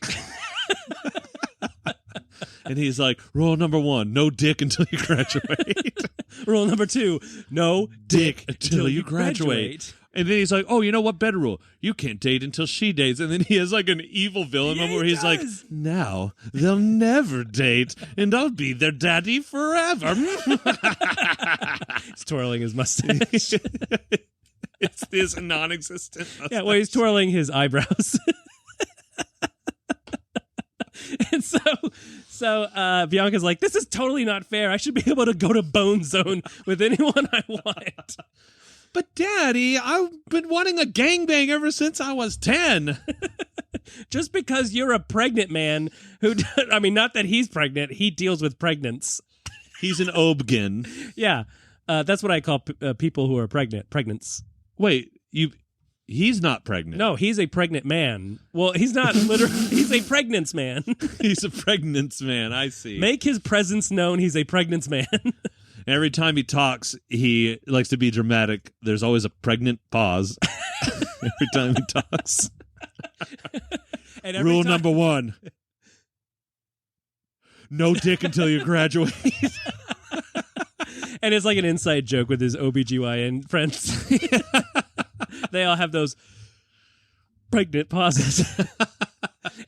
And he's like, rule number 1, no dick until you graduate. Rule number 2, no dick until you graduate. And then he's like, oh, you know what? Better rule. You can't date until she dates. And then he has like an evil villain moment where he's like, now they'll never date and I'll be their daddy forever. He's twirling his mustache. It's this non-existent mustache. Yeah, well, he's twirling his eyebrows. And so Bianca's like, this is totally not fair. I should be able to go to Bone Zone with anyone I want. But Daddy, I've been wanting a gangbang ever since I was 10. Just because you're a pregnant man who, I mean, not that he's pregnant, he deals with pregnants. He's an obgyn. Yeah, that's what I call people who are pregnants. Wait, he's not pregnant. No, he's a pregnant man. Well, he's not literally, he's a pregnance man. He's a pregnance man, I see. Make his presence known, he's a pregnance man. Every time he talks, he likes to be dramatic. There's always a pregnant pause every time he talks. And Rule number 1. No dick until you graduate. And it's like an inside joke with his OBGYN friends. They all have those pregnant pauses.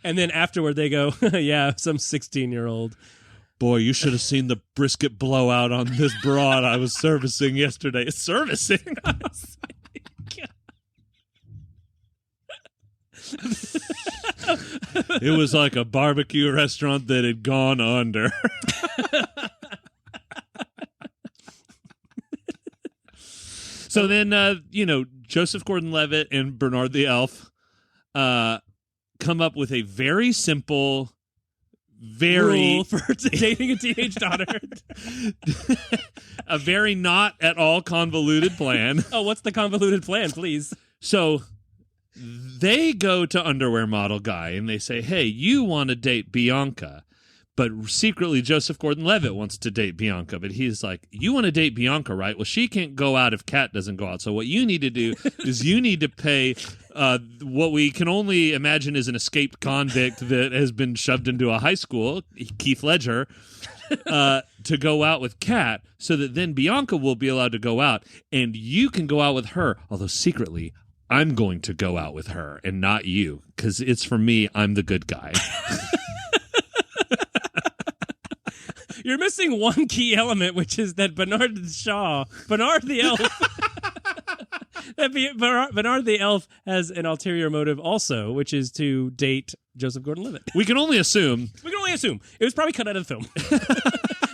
And then afterward they go, yeah, some 16-year-old. Boy, you should have seen the brisket blowout on this broad I was servicing yesterday. Servicing? It was like a barbecue restaurant that had gone under. So then, Joseph Gordon-Levitt and Bernard the Elf come up with a very simple... rule for dating a teenage daughter. A very not at all convoluted plan. Oh, what's the convoluted plan, please? So they go to Underwear Model Guy and they say, hey, you want to date Bianca. But secretly, Joseph Gordon-Levitt wants to date Bianca. But he's like, you want to date Bianca, right? Well, she can't go out if Kat doesn't go out. So what you need to do is you need to pay what we can only imagine is an escaped convict that has been shoved into a high school, Keith Ledger, to go out with Kat so that then Bianca will be allowed to go out. And you can go out with her, although secretly, I'm going to go out with her and not you because it's for me. I'm the good guy. You're missing one key element, which is that Bernard the Elf, Bernard the Elf has an ulterior motive also, which is to date Joseph Gordon-Levitt. We can only assume. It was probably cut out of the film.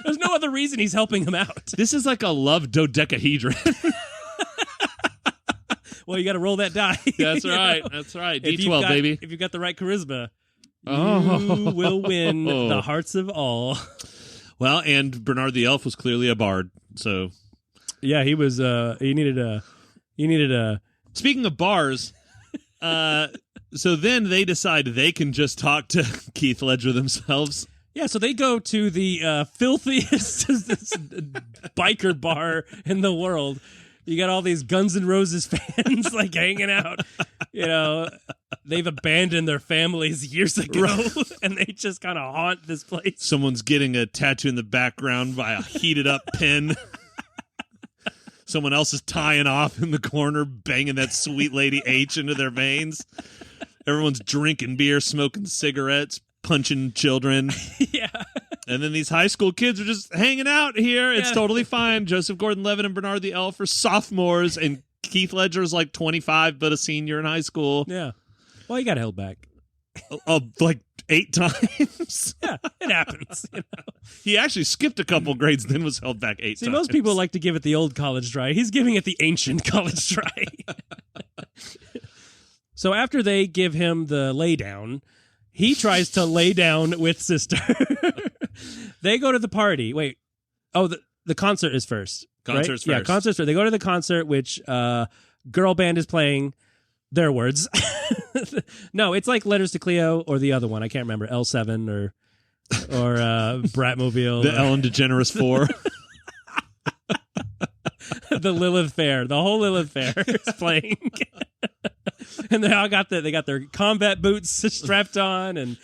There's no other reason he's helping him out. This is like a love dodecahedron. Well, you got to roll that die. That's right. That's right. D12, baby. If you've got the right charisma, you will win the hearts of all. Well, and Bernard the Elf was clearly a bard, so yeah, he was. He needed a. Speaking of bars, so then they decide they can just talk to Keith Ledger themselves. Yeah, so they go to the filthiest biker bar in the world. You got all these Guns N' Roses fans like hanging out. You know, they've abandoned their families years ago, and they just kind of haunt this place. Someone's getting a tattoo in the background by a heated up pen. Someone else is tying off in the corner, banging that sweet lady H into their veins. Everyone's drinking beer, smoking cigarettes, punching children. Yeah. And then these high school kids are just hanging out here. It's totally fine. Joseph Gordon-Levitt and Bernard the Elf are sophomores, and Keith Ledger's like 25, but a senior in high school. Yeah. Well, he got held back. Like 8 times. Yeah, it happens. You know? He actually skipped a couple grades, then was held back 8 times. Most people like to give it the old college try. He's giving it the ancient college try. So after they give him the lay down, he tries to lay down with Sister. They go to the party. Wait. Oh, the concert is first. Concert's right? first. Yeah, concert's first. They go to the concert, which girl band is playing. Their words. No, it's like Letters to Cleo or the other one. I can't remember. L7 or Bratmobile. The Ellen DeGeneres 4. The Lilith Fair. The whole Lilith Fair is playing. And they all got their combat boots strapped on, and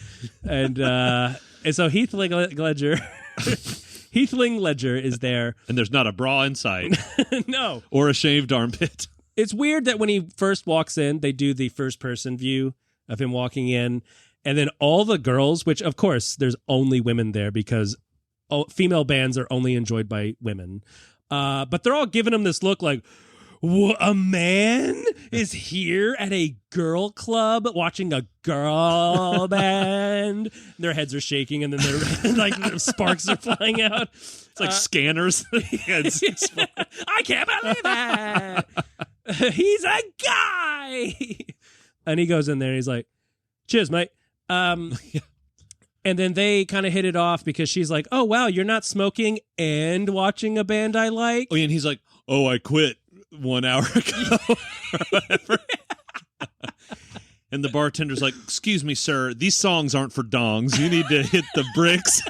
so Heathling Ledger is there, and there's not a bra in sight. No, or a shaved armpit. it's weird that when he first walks in, they do the first person view of him walking in, and then all the girls, which of course there's only women there because female bands are only enjoyed by women, but they're all giving him this look like, a man is here at a girl club watching a girl band. Their heads are shaking, and then they're like sparks are flying out. It's like scanners. I can't believe it. He's a guy. And he goes in there and he's like, cheers, mate. And then they kind of hit it off because she's like, oh, wow, you're not smoking and watching a band I like. Oh, yeah, and he's like, oh, I quit 1 hour ago. And the bartender's like, excuse me, sir, these songs aren't for dongs. You need to hit the bricks.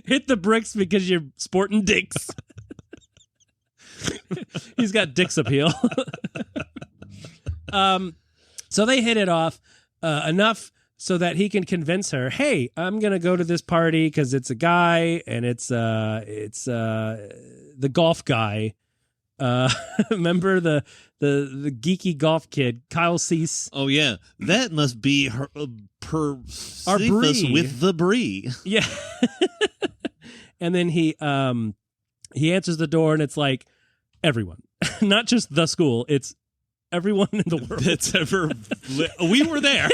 Hit the bricks because you're sporting dicks. He's got dicks appeal. So they hit it off enough so that he can convince her, hey, I'm going to go to this party because it's a guy and it's the golf guy. Remember the geeky golf kid, Kyle Cease? Oh, yeah. That must be her, Our Brie. with the Brie. Yeah. And then he answers the door and it's like, everyone. Not just the school, it's everyone in the world that's ever we were there.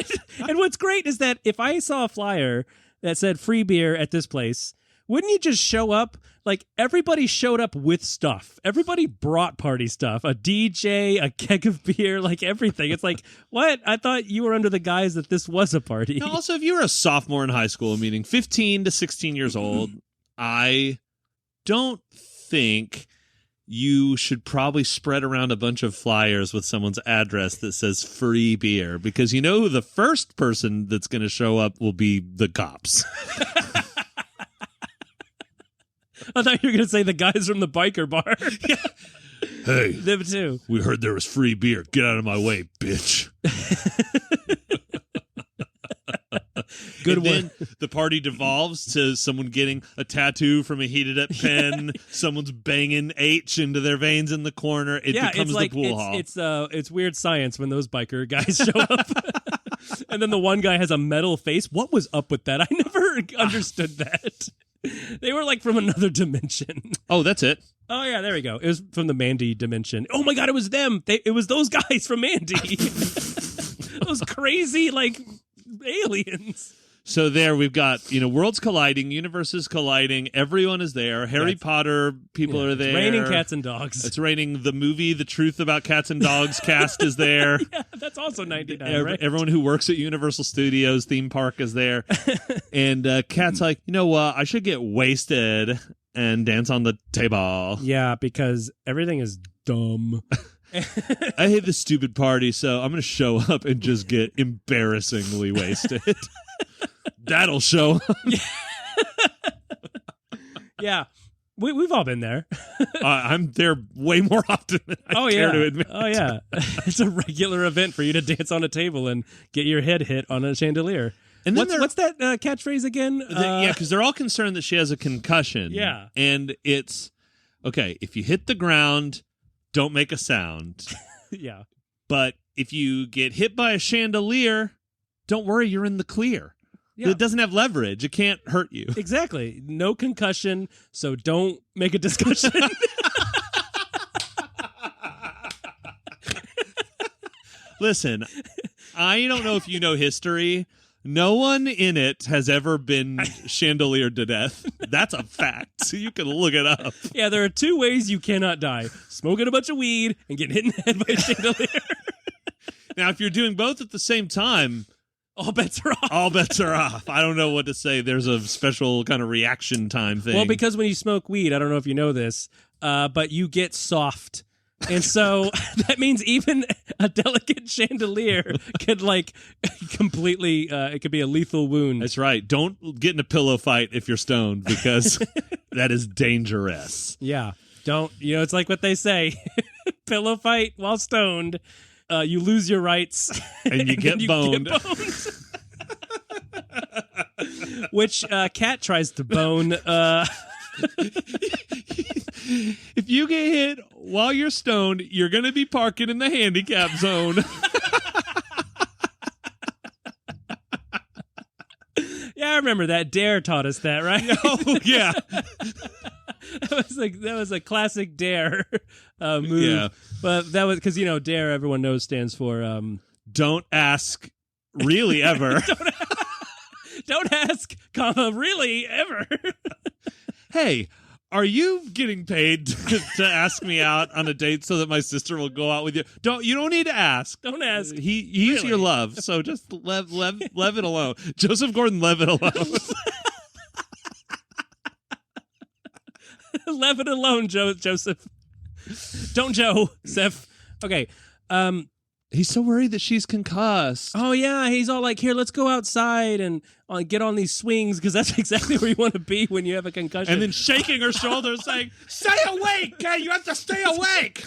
And what's great is that if I saw a flyer that said free beer at this place, wouldn't you just show up? Like, everybody showed up with stuff. Everybody brought party stuff, a DJ, a keg of beer, like everything. It's like, what? I thought you were under the guise that this was a party. Now, also, if you were a sophomore in high school, meaning 15 to 16 years old, I don't think you should probably spread around a bunch of flyers with someone's address that says free beer, because you know who the first person that's going to show up will be the cops. I thought you were going to say the guys from the biker bar. Yeah. Hey, them too. We heard there was free beer. Get out of my way, bitch. Good and one. Then the party devolves to someone getting a tattoo from a heated up pen. Someone's banging H into their veins in the corner. It becomes it's like, the pool hall. It's weird science when those biker guys show up. And then the one guy has a metal face. What was up with that? I never understood that. They were like from another dimension. Oh, that's it. Oh, yeah, there we go. It was from the Mandy dimension. Oh, my God, it was them. It was those guys from Mandy. Those crazy, like, aliens. So there we've got, worlds colliding, universes colliding. Everyone is there. Harry Potter people are there. It's raining cats and dogs. It's raining the movie, The Truth About Cats and Dogs cast is there. Yeah, that's also 99, right? Everyone who works at Universal Studios theme park is there. And Cat's like, I should get wasted and dance on the table. Yeah, because everything is dumb. I hate this stupid party, so I'm going to show up and just get embarrassingly wasted. That'll show. Yeah, we've all been there. I'm there way more often than I care to admit. Oh, yeah. It's a regular event for you to dance on a table and get your head hit on a chandelier. And then what's that catchphrase again? Yeah, because they're all concerned that she has a concussion. Yeah. And it's, okay, if you hit the ground, don't make a sound. Yeah. But if you get hit by a chandelier, don't worry, you're in the clear. Yeah. It doesn't have leverage. It can't hurt you. Exactly. No concussion, so don't make a discussion. Listen, I don't know if you know history. No one in it has ever been chandeliered to death. That's a fact. So you can look it up. Yeah, there are two ways you cannot die. Smoking a bunch of weed and getting hit in the head by a chandelier. Now, if you're doing both at the same time, all bets are off. All bets are off. I don't know what to say. There's a special kind of reaction time thing. Well, because when you smoke weed, I don't know if you know this, but you get soft. And so that means even a delicate chandelier could completely, it could be a lethal wound. That's right. Don't get in a pillow fight if you're stoned, because that is dangerous. Yeah. Don't, it's like what they say, pillow fight while stoned. You lose your rights. And you get boned. Which Cat tries to bone. If you get hit while you're stoned, you're going to be parking in the handicap zone. Yeah, I remember that. D.A.R.E taught us that, right? Oh, yeah. that was a classic D.A.R.E move. Yeah. But that was because, D.A.R.E, everyone knows, stands for Don't ask really ever. don't ask, comma, really ever. Hey, are you getting paid to ask me out on a date so that my sister will go out with you? You don't need to ask. Don't ask. He's Really? your love, so just leave it alone. Joseph Gordon-Levitt alone. Leave it alone, Joseph. Don't Joe, Seth. Okay. He's so worried that she's concussed. Oh, yeah. He's all like, here, let's go outside and get on these swings because that's exactly where you want to be when you have a concussion. And then shaking her shoulders saying, stay awake, guy. You have to stay awake.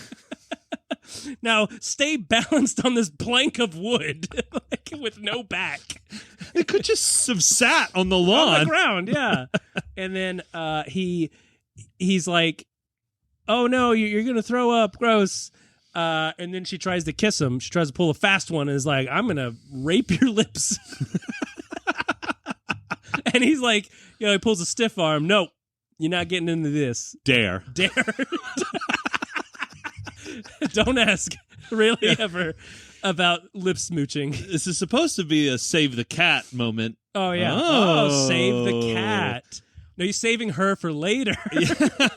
Now, stay balanced on this plank of wood with no back. It could just have sat on the On lawn. the ground, yeah. And then he's like, oh, no, you're going to throw up. Gross. And then she tries to kiss him. She tries to pull a fast one and is like, I'm going to rape your lips. And he's like, he pulls a stiff arm. No, you're not getting into this. D.A.R.E. D.A.R.E. Don't ask really ever about lip smooching. This is supposed to be a save the cat moment. Oh, yeah. Oh. Save the cat. No, he's saving her for later.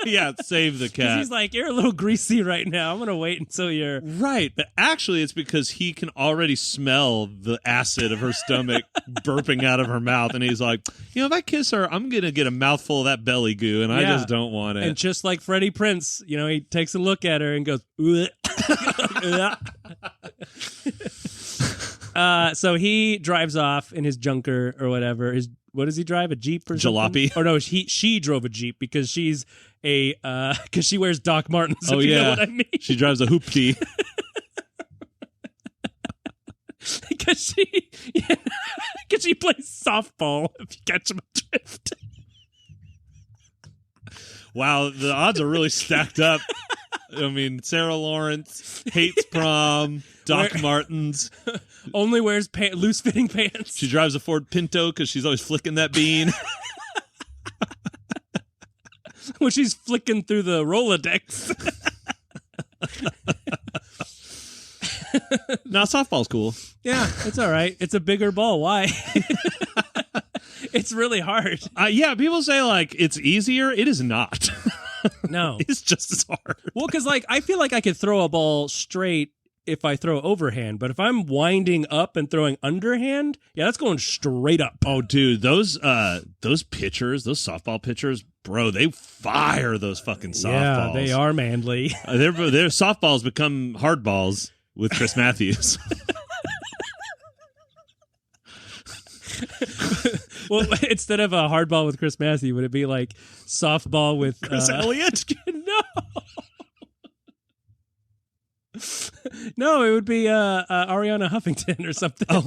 Yeah, save the cat. He's like, you're a little greasy right now. I'm going to wait until you're... Right, but actually it's because he can already smell the acid of her stomach burping out of her mouth, and he's like, if I kiss her, I'm going to get a mouthful of that belly goo, and I just don't want it. And just like Freddie Prinze, he takes a look at her and goes, "Ugh." So he drives off in his junker or whatever. What does he drive? A Jeep or something? Jalopy. Or no, she drove a Jeep because she's because she wears Doc Martens. Oh, if you know yeah. what I mean. She drives a hoopty. Because she plays softball, if you catch my drift. Wow, the odds are really stacked up. I mean, Sarah Lawrence hates prom. Doc Martens. Only wears loose-fitting pants. She drives a Ford Pinto because she's always flicking that bean. When she's flicking through the Rolodex. Now, softball's cool. Yeah, it's all right. It's a bigger ball. Why? It's really hard. Yeah, people say, it's easier. It is not. No. It's just as hard. Well, because, I feel like I could throw a ball straight if I throw overhand, but if I'm winding up and throwing underhand, yeah, that's going straight up. Oh, dude, those pitchers, those softball pitchers, bro, they fire those fucking softballs. Yeah, they are manly. Their softballs become hardballs with Chris Matthews. Well, instead of a hardball with Chris Matthews, would it be like softball with Chris Elliott? No. No, it would be Ariana Huffington or something. Oh,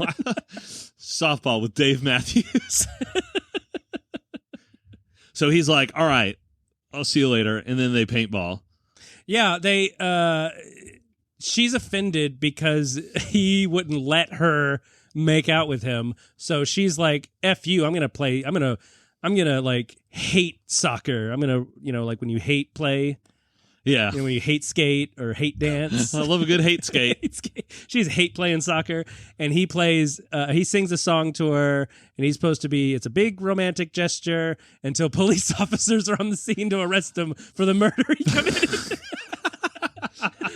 softball with Dave Matthews. So he's like, all right, I'll see you later. And then they paintball. Yeah, she's offended because he wouldn't let her make out with him. So she's like, F you, I'm going to hate soccer. I'm going to, like when you hate play. Yeah. When you hate skate or hate dance. I love a good hate skate. She's hate playing soccer, and he sings a song to her, and he's supposed to be, it's a big romantic gesture until police officers are on the scene to arrest him for the murder he committed.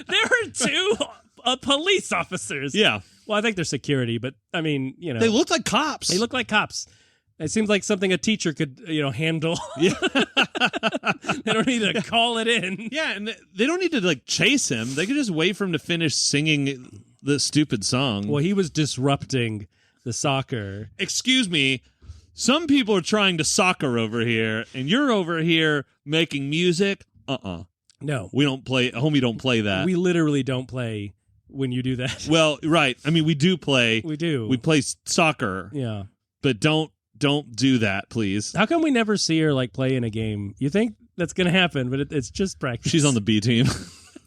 There were two police officers. Yeah. Well, I think they're security, but I mean, They look like cops. They look like cops. It seems like something a teacher could, handle. Yeah. They don't need to call it in. Yeah, and they don't need to chase him. They could just wait for him to finish singing the stupid song. Well, he was disrupting the soccer. Excuse me. Some people are trying to soccer over here, and you're over here making music. No. We don't play. Homie, don't play that. We literally don't play when you do that. Well, right. I mean, we do play. We do. We play soccer. Yeah. But don't do that, please. How come we never see her play in a game? You think that's going to happen, but it's just practice. She's on the B team.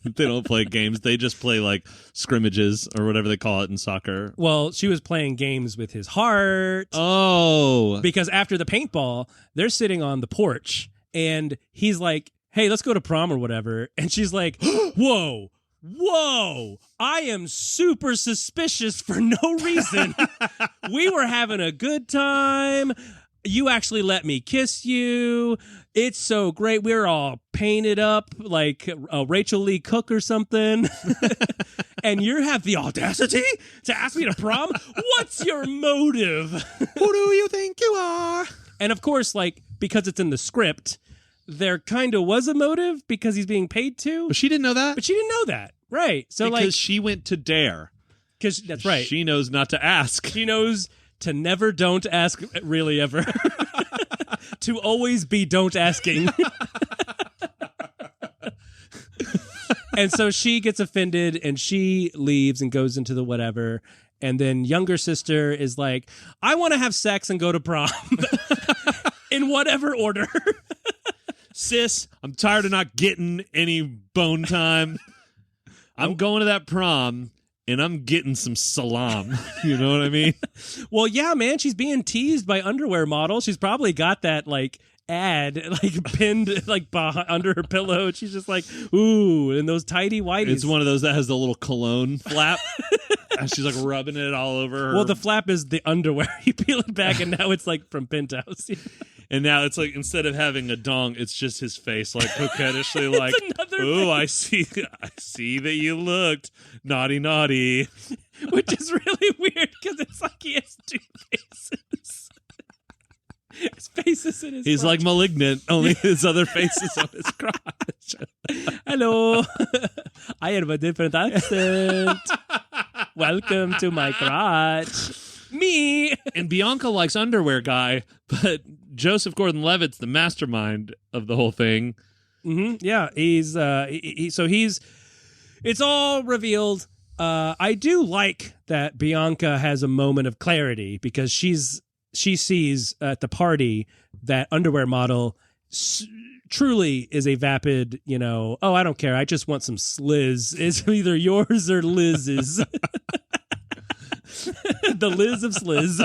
They don't play games. They just play like scrimmages or whatever they call it in soccer. Well, she was playing games with his heart. Oh. Because after the paintball, they're sitting on the porch and he's like, hey, let's go to prom or whatever. And she's like, whoa, I am super suspicious for no reason. We were having a good time. You actually let me kiss you. It's so great. We're all painted up like Rachel Lee Cook or something. And you have the audacity to ask me to prom? What's your motive? Who do you think you are? And of course, like, because it's in the script, there kind of was a motive because he's being paid to. But she didn't know that? But she didn't know that. Right. So because like, she went to D.A.R.E. Because that's right. She knows not to ask. She knows to never don't ask really ever. To always be don't asking. And so she gets offended and she leaves and goes into the whatever. And then younger sister is like, I want to have sex and go to prom. In whatever order. Sis, I'm tired of not getting any bone time. I'm going to that prom and I'm getting some salam. You know what I mean? Well, yeah, man, she's being teased by underwear models. She's probably got that like ad like pinned like under her pillow. She's just like, ooh, and those tidy whities. It's one of those that has the little cologne flap. And she's like rubbing it all over her. Well, the flap is the underwear. You peel it back and now it's like from Penthouse. And now it's like, instead of having a dong, it's just his face, like coquettishly, like, "Ooh, I see that you looked naughty," which is really weird because it's like he has two faces. His face is in his. He's crotch. Like Malignant, only his other face is on his crotch. Hello, I have a different accent. Welcome to my crotch. Me. And Bianca likes underwear guy, but Joseph Gordon-Levitt's the mastermind of the whole thing. Mm-hmm. Yeah, he's it's all revealed. I do like that Bianca has a moment of clarity because she sees at the party that underwear model truly is a vapid, oh, I don't care. I just want some sliz. It's either yours or Liz's. The Liz of Sliz.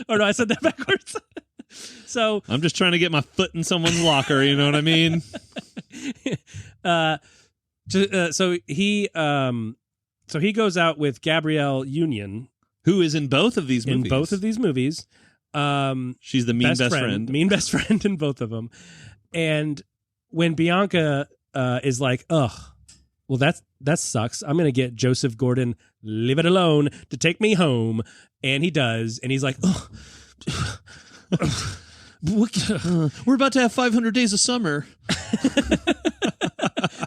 Or no, I said that backwards. So I'm just trying to get my foot in someone's locker. You know what I mean? So he goes out with Gabrielle Union, who is in both of these movies. In both of these movies, she's the mean best friend. Mean best friend in both of them. And when Bianca is like, ugh, well, that sucks. I'm gonna get Joseph Gordon, leave it alone, to take me home, and he does, and he's like, ugh. We're about to have 500 days of summer.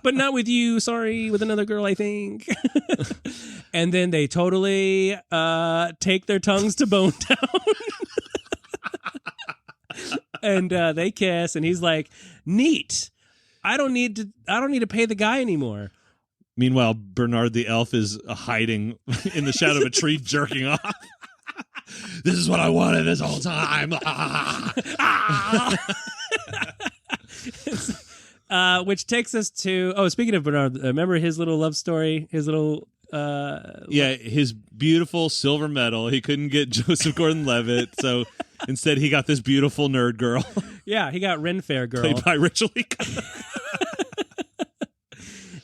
But not with you, sorry, with another girl, I think. And then they totally take their tongues to Bone Town. And they kiss, and he's like, neat. I don't need to pay the guy anymore. Meanwhile, Bernard the elf is hiding in the shadow of a tree, jerking off. This is what I wanted this whole time. Which takes us to, speaking of Bernard, remember his little love story? His little... his beautiful silver medal. He couldn't get Joseph Gordon-Levitt, so instead he got this beautiful nerd girl. Yeah, he got Ren Fair girl. Played by Rachel Lee Cook.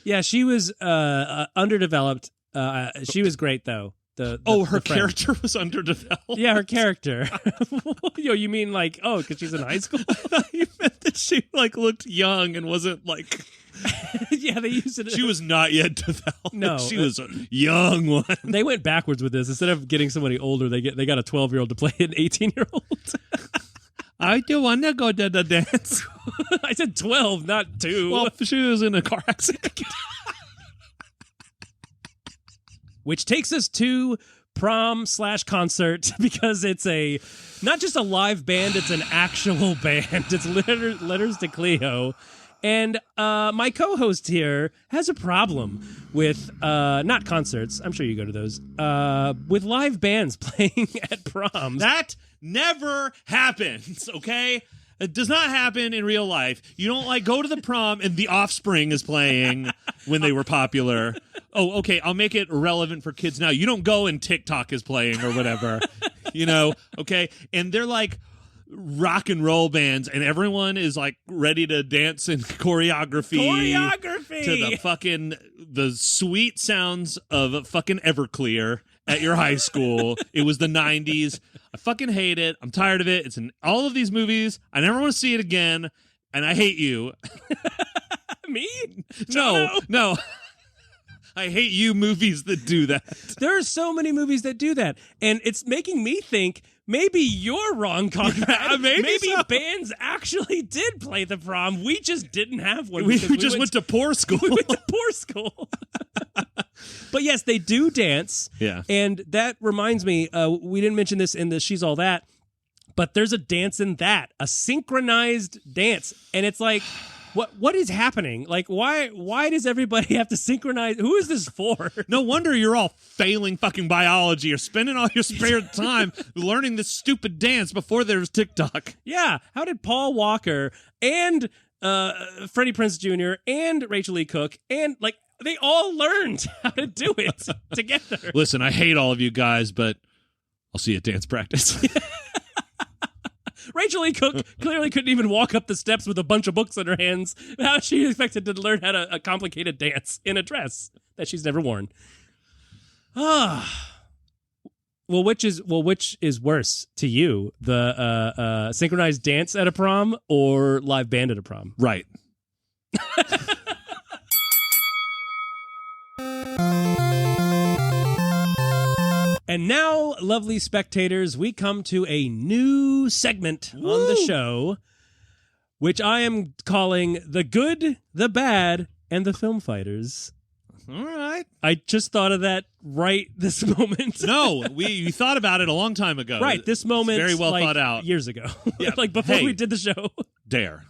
Yeah, she was underdeveloped. She was great, though. Her character was underdeveloped? Yeah, her character. Yo, you mean like, because she's in high school? I thought you meant that she looked young and wasn't like... Yeah, they used it. She was not yet developed. No, she was a young one. They went backwards with this. Instead of getting somebody older, they got a 12-year-old to play an 18-year-old. I do want to go to the dance. I said 12, not 2. Well, she was in a car accident. Which takes us to prom/concert because it's not just a live band, it's an actual band. It's Letters to Cleo. And my co-host here has a problem with not concerts. I'm sure you go to those. With live bands playing at proms. That never happens, okay? It does not happen in real life. You don't like go to the prom and The Offspring is playing when they were popular. Oh, okay, I'll make it relevant for kids now. You don't go and TikTok is playing or whatever. Okay? And they're like rock and roll bands, and everyone is like ready to dance in choreography to the sweet sounds of fucking Everclear at your high school. It was the 90s. I fucking hate it. I'm tired of it. It's in all of these movies. I never want to see it again, and I hate you. Me? No. I hate you movies that do that. There are so many movies that do that, and it's making me think maybe you're wrong, Conrad. Yeah, maybe so. Bands actually did play the prom. We just didn't have one. We just went to poor school. We went to poor school. But yes, they do dance. Yeah. And that reminds me, we didn't mention this in the She's All That, but there's a dance in that, a synchronized dance. And it's like, what is happening? Like, why does everybody have to synchronize? Who is this for? No wonder you're all failing fucking biology or spending all your spare time learning this stupid dance before there was TikTok. Yeah. How did Paul Walker and Freddie Prinze Jr. and Rachel Lee Cook and like they all learned how to do it together? Listen, I hate all of you guys, but I'll see you at dance practice. Rachel Lee Cook clearly couldn't even walk up the steps with a bunch of books in her hands. How is she expected to learn how to a complicated dance in a dress that she's never worn? Well, which is worse to you, the synchronized dance at a prom or live band at a prom? Right. And now, lovely spectators, we come to a new segment on the show, which I am calling The Good, the Bad, and the Film Fighters. All right. I just thought of that right this moment. No, we thought about it a long time ago. Right, this moment. It's very well like, thought out. Years ago. Yeah. Like before we did the show. D.A.R.E.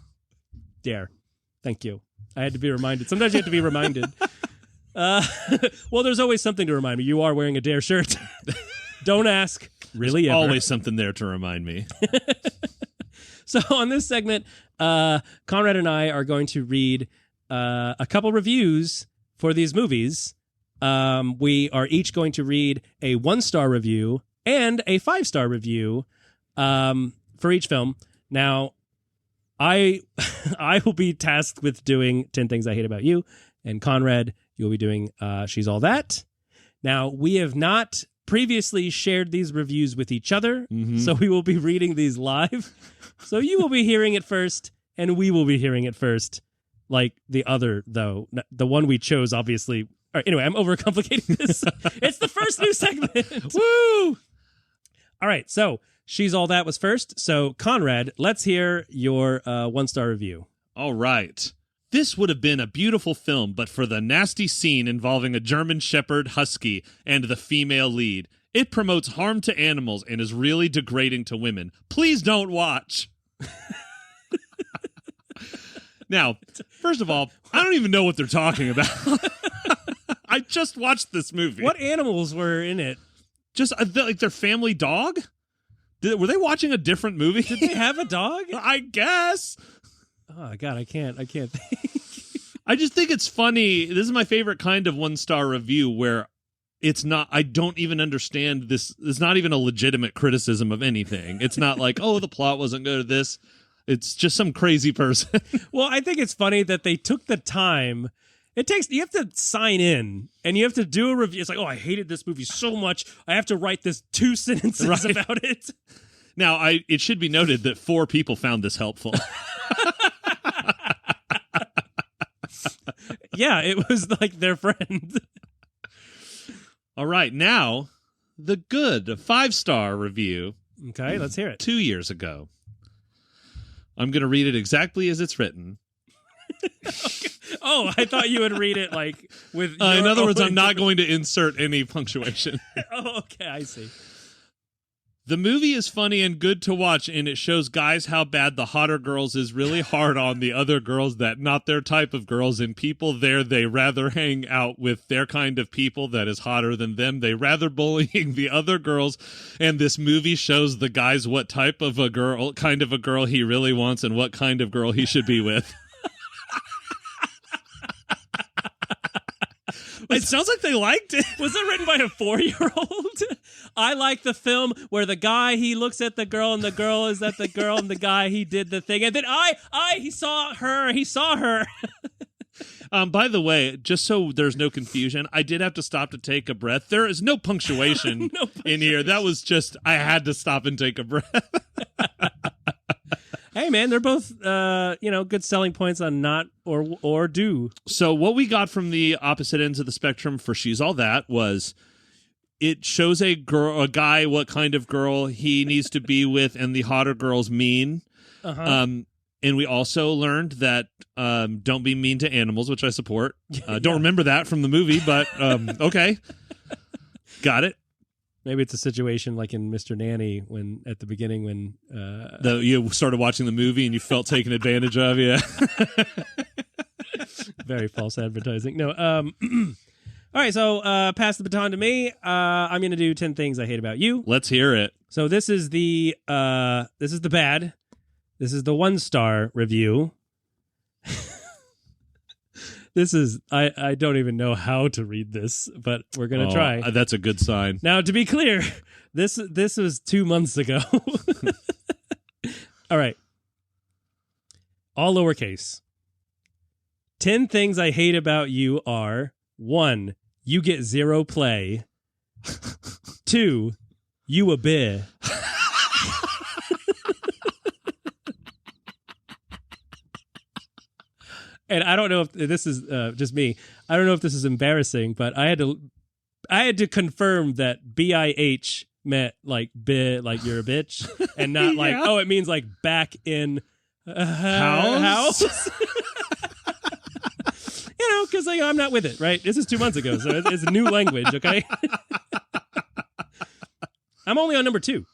D.A.R.E. Thank you. I had to be reminded. Sometimes you have to be reminded. Well, there's always something to remind me. You are wearing a D.A.R.E. shirt. Don't ask. Really, There's ever. always something there to remind me. So on this segment, Conrad and I are going to read a couple reviews for these movies. We are each going to read a 1-star review and a 5-star review for each film. Now, I will be tasked with doing 10 Things I Hate About You, and Conrad, you'll be doing She's All That. Now, we have not previously shared these reviews with each other, so we will be reading these live. So you will be hearing it first, and we will be hearing it first. Like the other, though. The one we chose, obviously. All right, anyway, I'm overcomplicating this. It's the first new segment. Woo! All right, so She's All That was first. So, Conrad, let's hear your 1-star review. All right. This would have been a beautiful film, but for the nasty scene involving a German Shepherd Husky and the female lead. It promotes harm to animals and is really degrading to women. Please don't watch. Now, first of all, I don't even know what they're talking about. I just watched this movie. What animals were in it? Just like their family dog? Were they watching a different movie? Did they have a dog? I guess. Oh, God, I can't think. I just think it's funny. This is my favorite kind of 1-star review where it's not, I don't even understand this. It's not even a legitimate criticism of anything. It's not like, oh, the plot wasn't good at this. It's just some crazy person. Well, I think it's funny that they took the time. You have to sign in and you have to do a review. It's like, oh, I hated this movie so much. I have to write this 2 sentences about it. Now, it should be noted that 4 people found this helpful. Yeah, it was like their friend. All right, now, the good 5-star review. Okay, let's hear it. 2 years ago. I'm going to read it exactly as it's written. Oh, I thought you would read it like with. In other words, I'm not going to insert any punctuation. Oh, okay, I see. The movie is funny and good to watch, and it shows guys how bad the hotter girls is really hard on the other girls that not their type of girls, and people there, they rather hang out with their kind of people that is hotter than them. They rather bullying the other girls, and this movie shows the guys what type of a girl, kind of a girl he really wants and what kind of girl he should be with. It sounds like they liked it. Was it written by a 4-year-old? I like the film where the guy, he looks at the girl and the girl is at the girl and the guy, he did the thing. And then he saw her. By the way, just so there's no confusion, I did have to stop to take a breath. There is no punctuation, in here. That was just, I had to stop and take a breath. Hey, man, they're both, good selling points on not or do. So what we got from the opposite ends of the spectrum for She's All That was it shows a guy what kind of girl he needs to be with, and the hotter girls mean. Uh-huh. And we also learned that don't be mean to animals, which I support. Don't remember that from the movie, but okay. Got it. Maybe it's a situation like in Mr. Nanny when at the beginning when you started watching the movie and you felt taken advantage of. Yeah. Very false advertising. No. All right. So pass the baton to me. I'm going to do 10 things I hate about you. Let's hear it. So this is the bad. This is the 1-star review. This is, I don't even know how to read this, but we're going to try. That's a good sign. Now, to be clear, this was 2 months ago. All right. All lowercase. 10 things I hate about you are 1, you get 0 play. 2, you a bear. And I don't know if this is just me. I don't know if this is embarrassing, but I had to confirm that BIH meant like like you're a bitch, and not like it means like back in house. Because I'm not with it. Right? This is 2 months ago, so it's a new language. Okay. I'm only on number 2.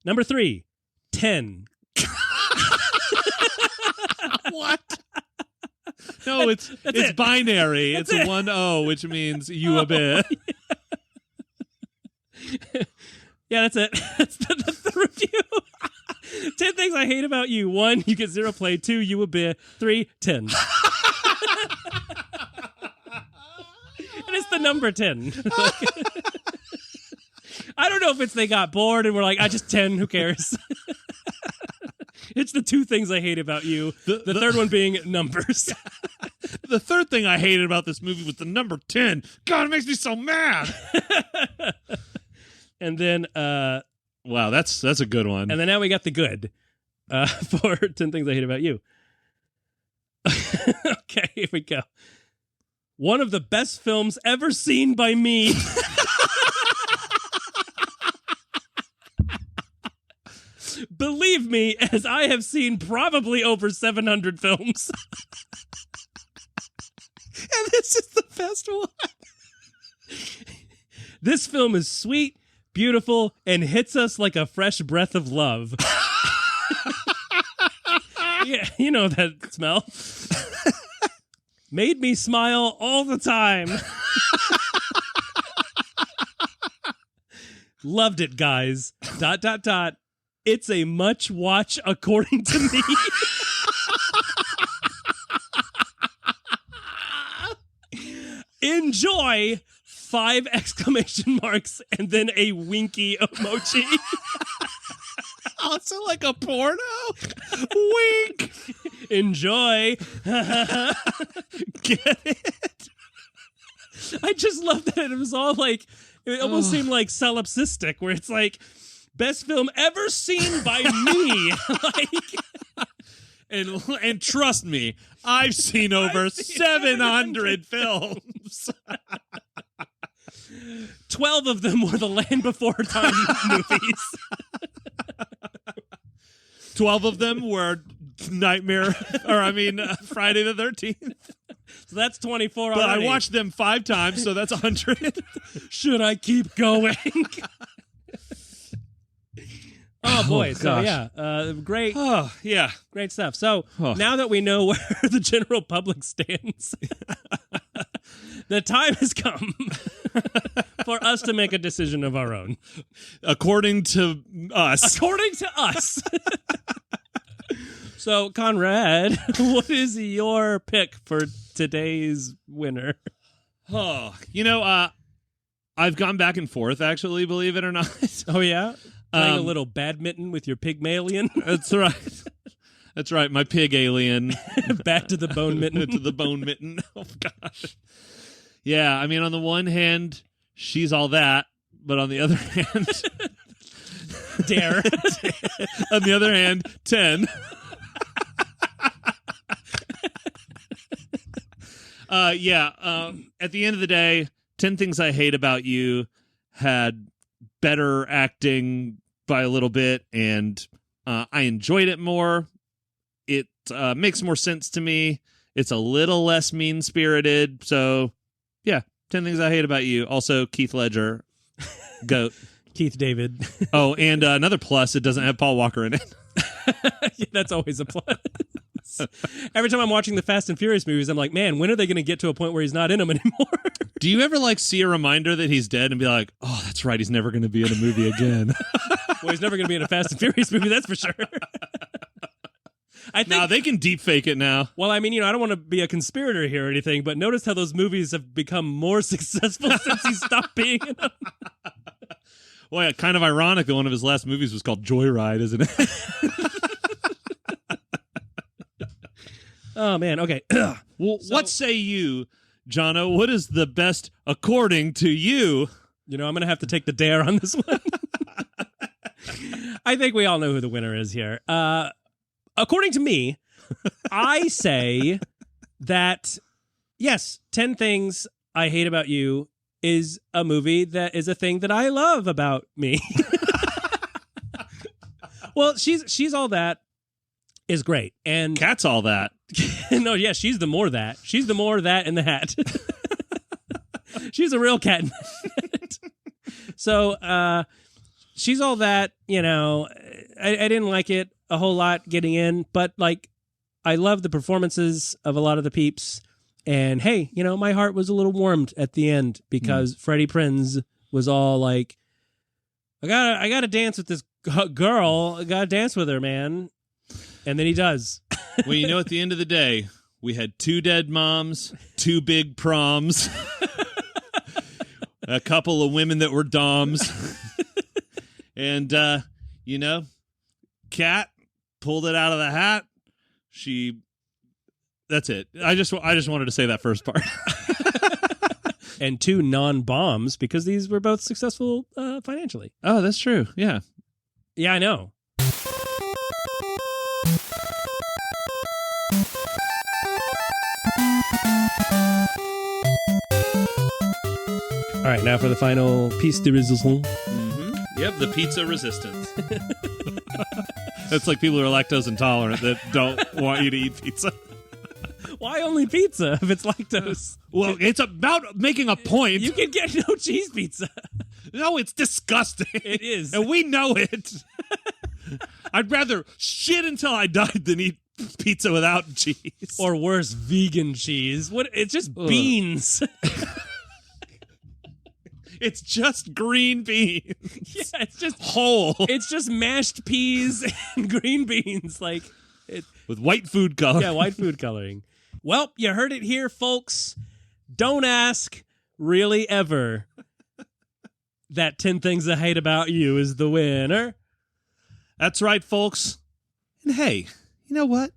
Number 3, 10. What? No, it's binary. It's a 1-0, which means you a bit. Yeah, that's it. That's the review. 10 things I hate about you. 1, you get 0 play. 2, you a bit. 3, 10. And it's the number 10. I don't know if it's they got bored and were like, I just 10, who cares? It's the 2 things I hate about you. The third one being numbers. The third thing I hated about this movie was the number 10. God, it makes me so mad. And then... wow, that's a good one. And then now we got the good for 10 things I hate about you. Okay, here we go. One of the best films ever seen by me. Believe me, as I have seen probably over 700 films. And this is the best one. This film is sweet, beautiful, and hits us like a fresh breath of love. Yeah, you know that smell. Made me smile all the time. Loved it, guys. ... It's a much watch according to me. Enjoy! 5 exclamation marks and then a winky emoji. Also like a porno? Wink! Enjoy! Get it? I just love that it was all like, it almost seemed like solipsistic, where it's like, best film ever seen by me. And trust me, I've seen over 700 films. 12 of them were the Land Before Time movies. 12 of them were Friday the 13th. So that's 24 But already. I watched them 5 times, so that's 100. Should I keep going? Oh boy, so gosh. yeah, great, Oh, yeah. great stuff. So now that we know where the general public stands, the time has come for us to make a decision of our own. According to us. According to us. So, Conrad, what is your pick for today's winner? Oh, I've gone back and forth, actually, believe it or not. Oh, yeah? Playing a little badminton with your pygmalion? That's right. That's right, my pig alien. Back to the bone mitten. To the bone mitten. Oh, gosh. Yeah, I mean, on the one hand, she's all that, but on the other hand... D.A.R.E. On the other hand, 10. At the end of the day, 10 Things I Hate About You had better acting by a little bit, and I enjoyed it more. It makes more sense to me. It's a little less mean-spirited. So, yeah, 10 Things I Hate About You. Also, Keith Ledger, GOAT. Keith David. Oh, and another plus, it doesn't have Paul Walker in it. Yeah, that's always a plus. Every time I'm watching the Fast and Furious movies, I'm like, man, when are they going to get to a point where he's not in them anymore? Do you ever see a reminder that he's dead and be like, oh, that's right, he's never going to be in a movie again? Well, he's never going to be in a Fast and Furious movie, that's for sure. I think, nah, they can deep fake it now. Well, I mean, I don't want to be a conspirator here or anything, but notice how those movies have become more successful since he stopped being in them. Well, yeah, kind of ironic that one of his last movies was called Joyride, isn't it? Oh, man, okay. Well, what say you, Jono? What is the best according to you? I'm going to have to take the dare on this one. I think we all know who the winner is here. According to me, I say that, yes, 10 Things I Hate About You is a movie that is a thing that I love about me. Well, she's all that is great. And Cat's all that. No, yeah, she's the more that. She's the more that in the hat. She's a real cat in the hat. So, she's all that, I didn't like it a whole lot getting in, but I love the performances of a lot of the peeps. And hey, my heart was a little warmed at the end because Freddie Prinze was all like, I gotta dance with this girl. I gotta dance with her, man. And then he does. Well, at the end of the day, we had 2 dead moms, 2 big proms, a couple of women that were doms. And, Cat pulled it out of the hat. That's it. I just wanted to say that first part. And 2 non-bombs because these were both successful financially. Oh, that's true. Yeah. Yeah, I know. All right, now for the final piece de resistance. Yep, the pizza resistance. That's like people who are lactose intolerant that don't want you to eat pizza. Why only pizza if it's lactose? Well, it's about making a point. You can get no cheese pizza. No, it's disgusting. It is. And we know it. I'd rather shit until I died than eat pizza without cheese. Or worse, vegan cheese. What? It's just beans. It's just green beans. Yeah, it's just whole. It's just mashed peas and green beans, with white food coloring. Yeah, white food coloring. Well, you heard it here, folks. Don't ask, really, ever. That 10 Things I Hate About You is the winner. That's right, folks. And hey, you know what?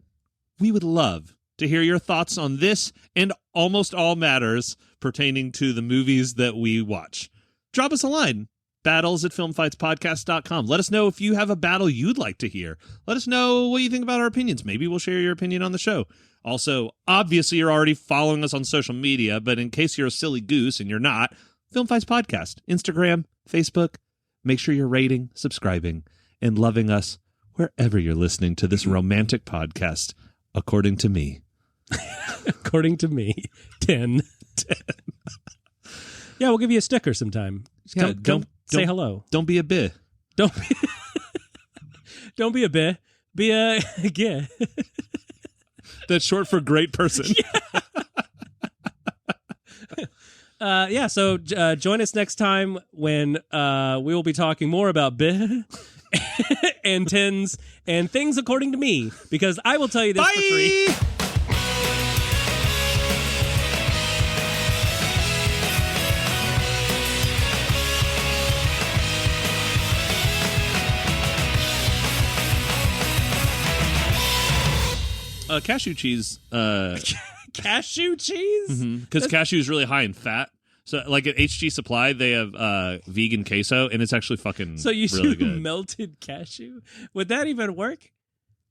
We would love to hear your thoughts on this and almost all matters pertaining to the movies that we watch. Drop us a line. battles@filmfightspodcast.com. Let us know if you have a battle you'd like to hear. Let us know what you think about our opinions. Maybe we'll share your opinion on the show. Also, obviously, you're already following us on social media, but in case you're a silly goose and you're not, Film Fights Podcast, Instagram, Facebook. Make sure you're rating, subscribing, and loving us wherever you're listening to this romantic podcast, according to me. According to me. 10. Yeah, we'll give you a sticker sometime. Yeah, Don't say hello. Don't be a bit. Don't be. Don't be a beh. Be a yeah. That's short for great person. So join us next time when we will be talking more about beh and tens and things according to me, because I will tell you this for free. Cashew cheese. Cashew cheese? Because cashew is really high in fat. So, like at HG Supply, they have vegan queso, and it's actually fucking So you really good. melted cashew? Would that even work?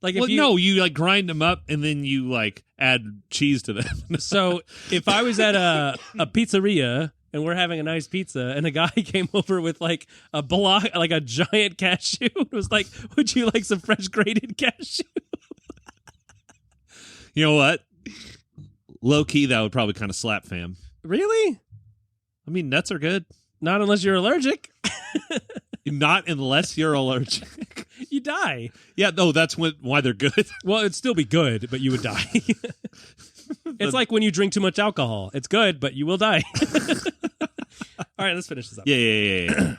Like if Well, no, you like grind them up, and then you like add cheese to them. So if I was at a pizzeria and we're having a nice pizza, and a guy came over with like a block, like a giant cashew, and was like, "Would you like some fresh grated cashew?" You know what? Low key, that would probably kind of slap, fam. Really? I mean, nuts are good. Not unless you're allergic. Not unless you're allergic. You die. Yeah, no, that's why they're good. Well, it'd still be good, but you would die. It's like when you drink too much alcohol. It's good, but you will die. All right, let's finish this up. Yeah.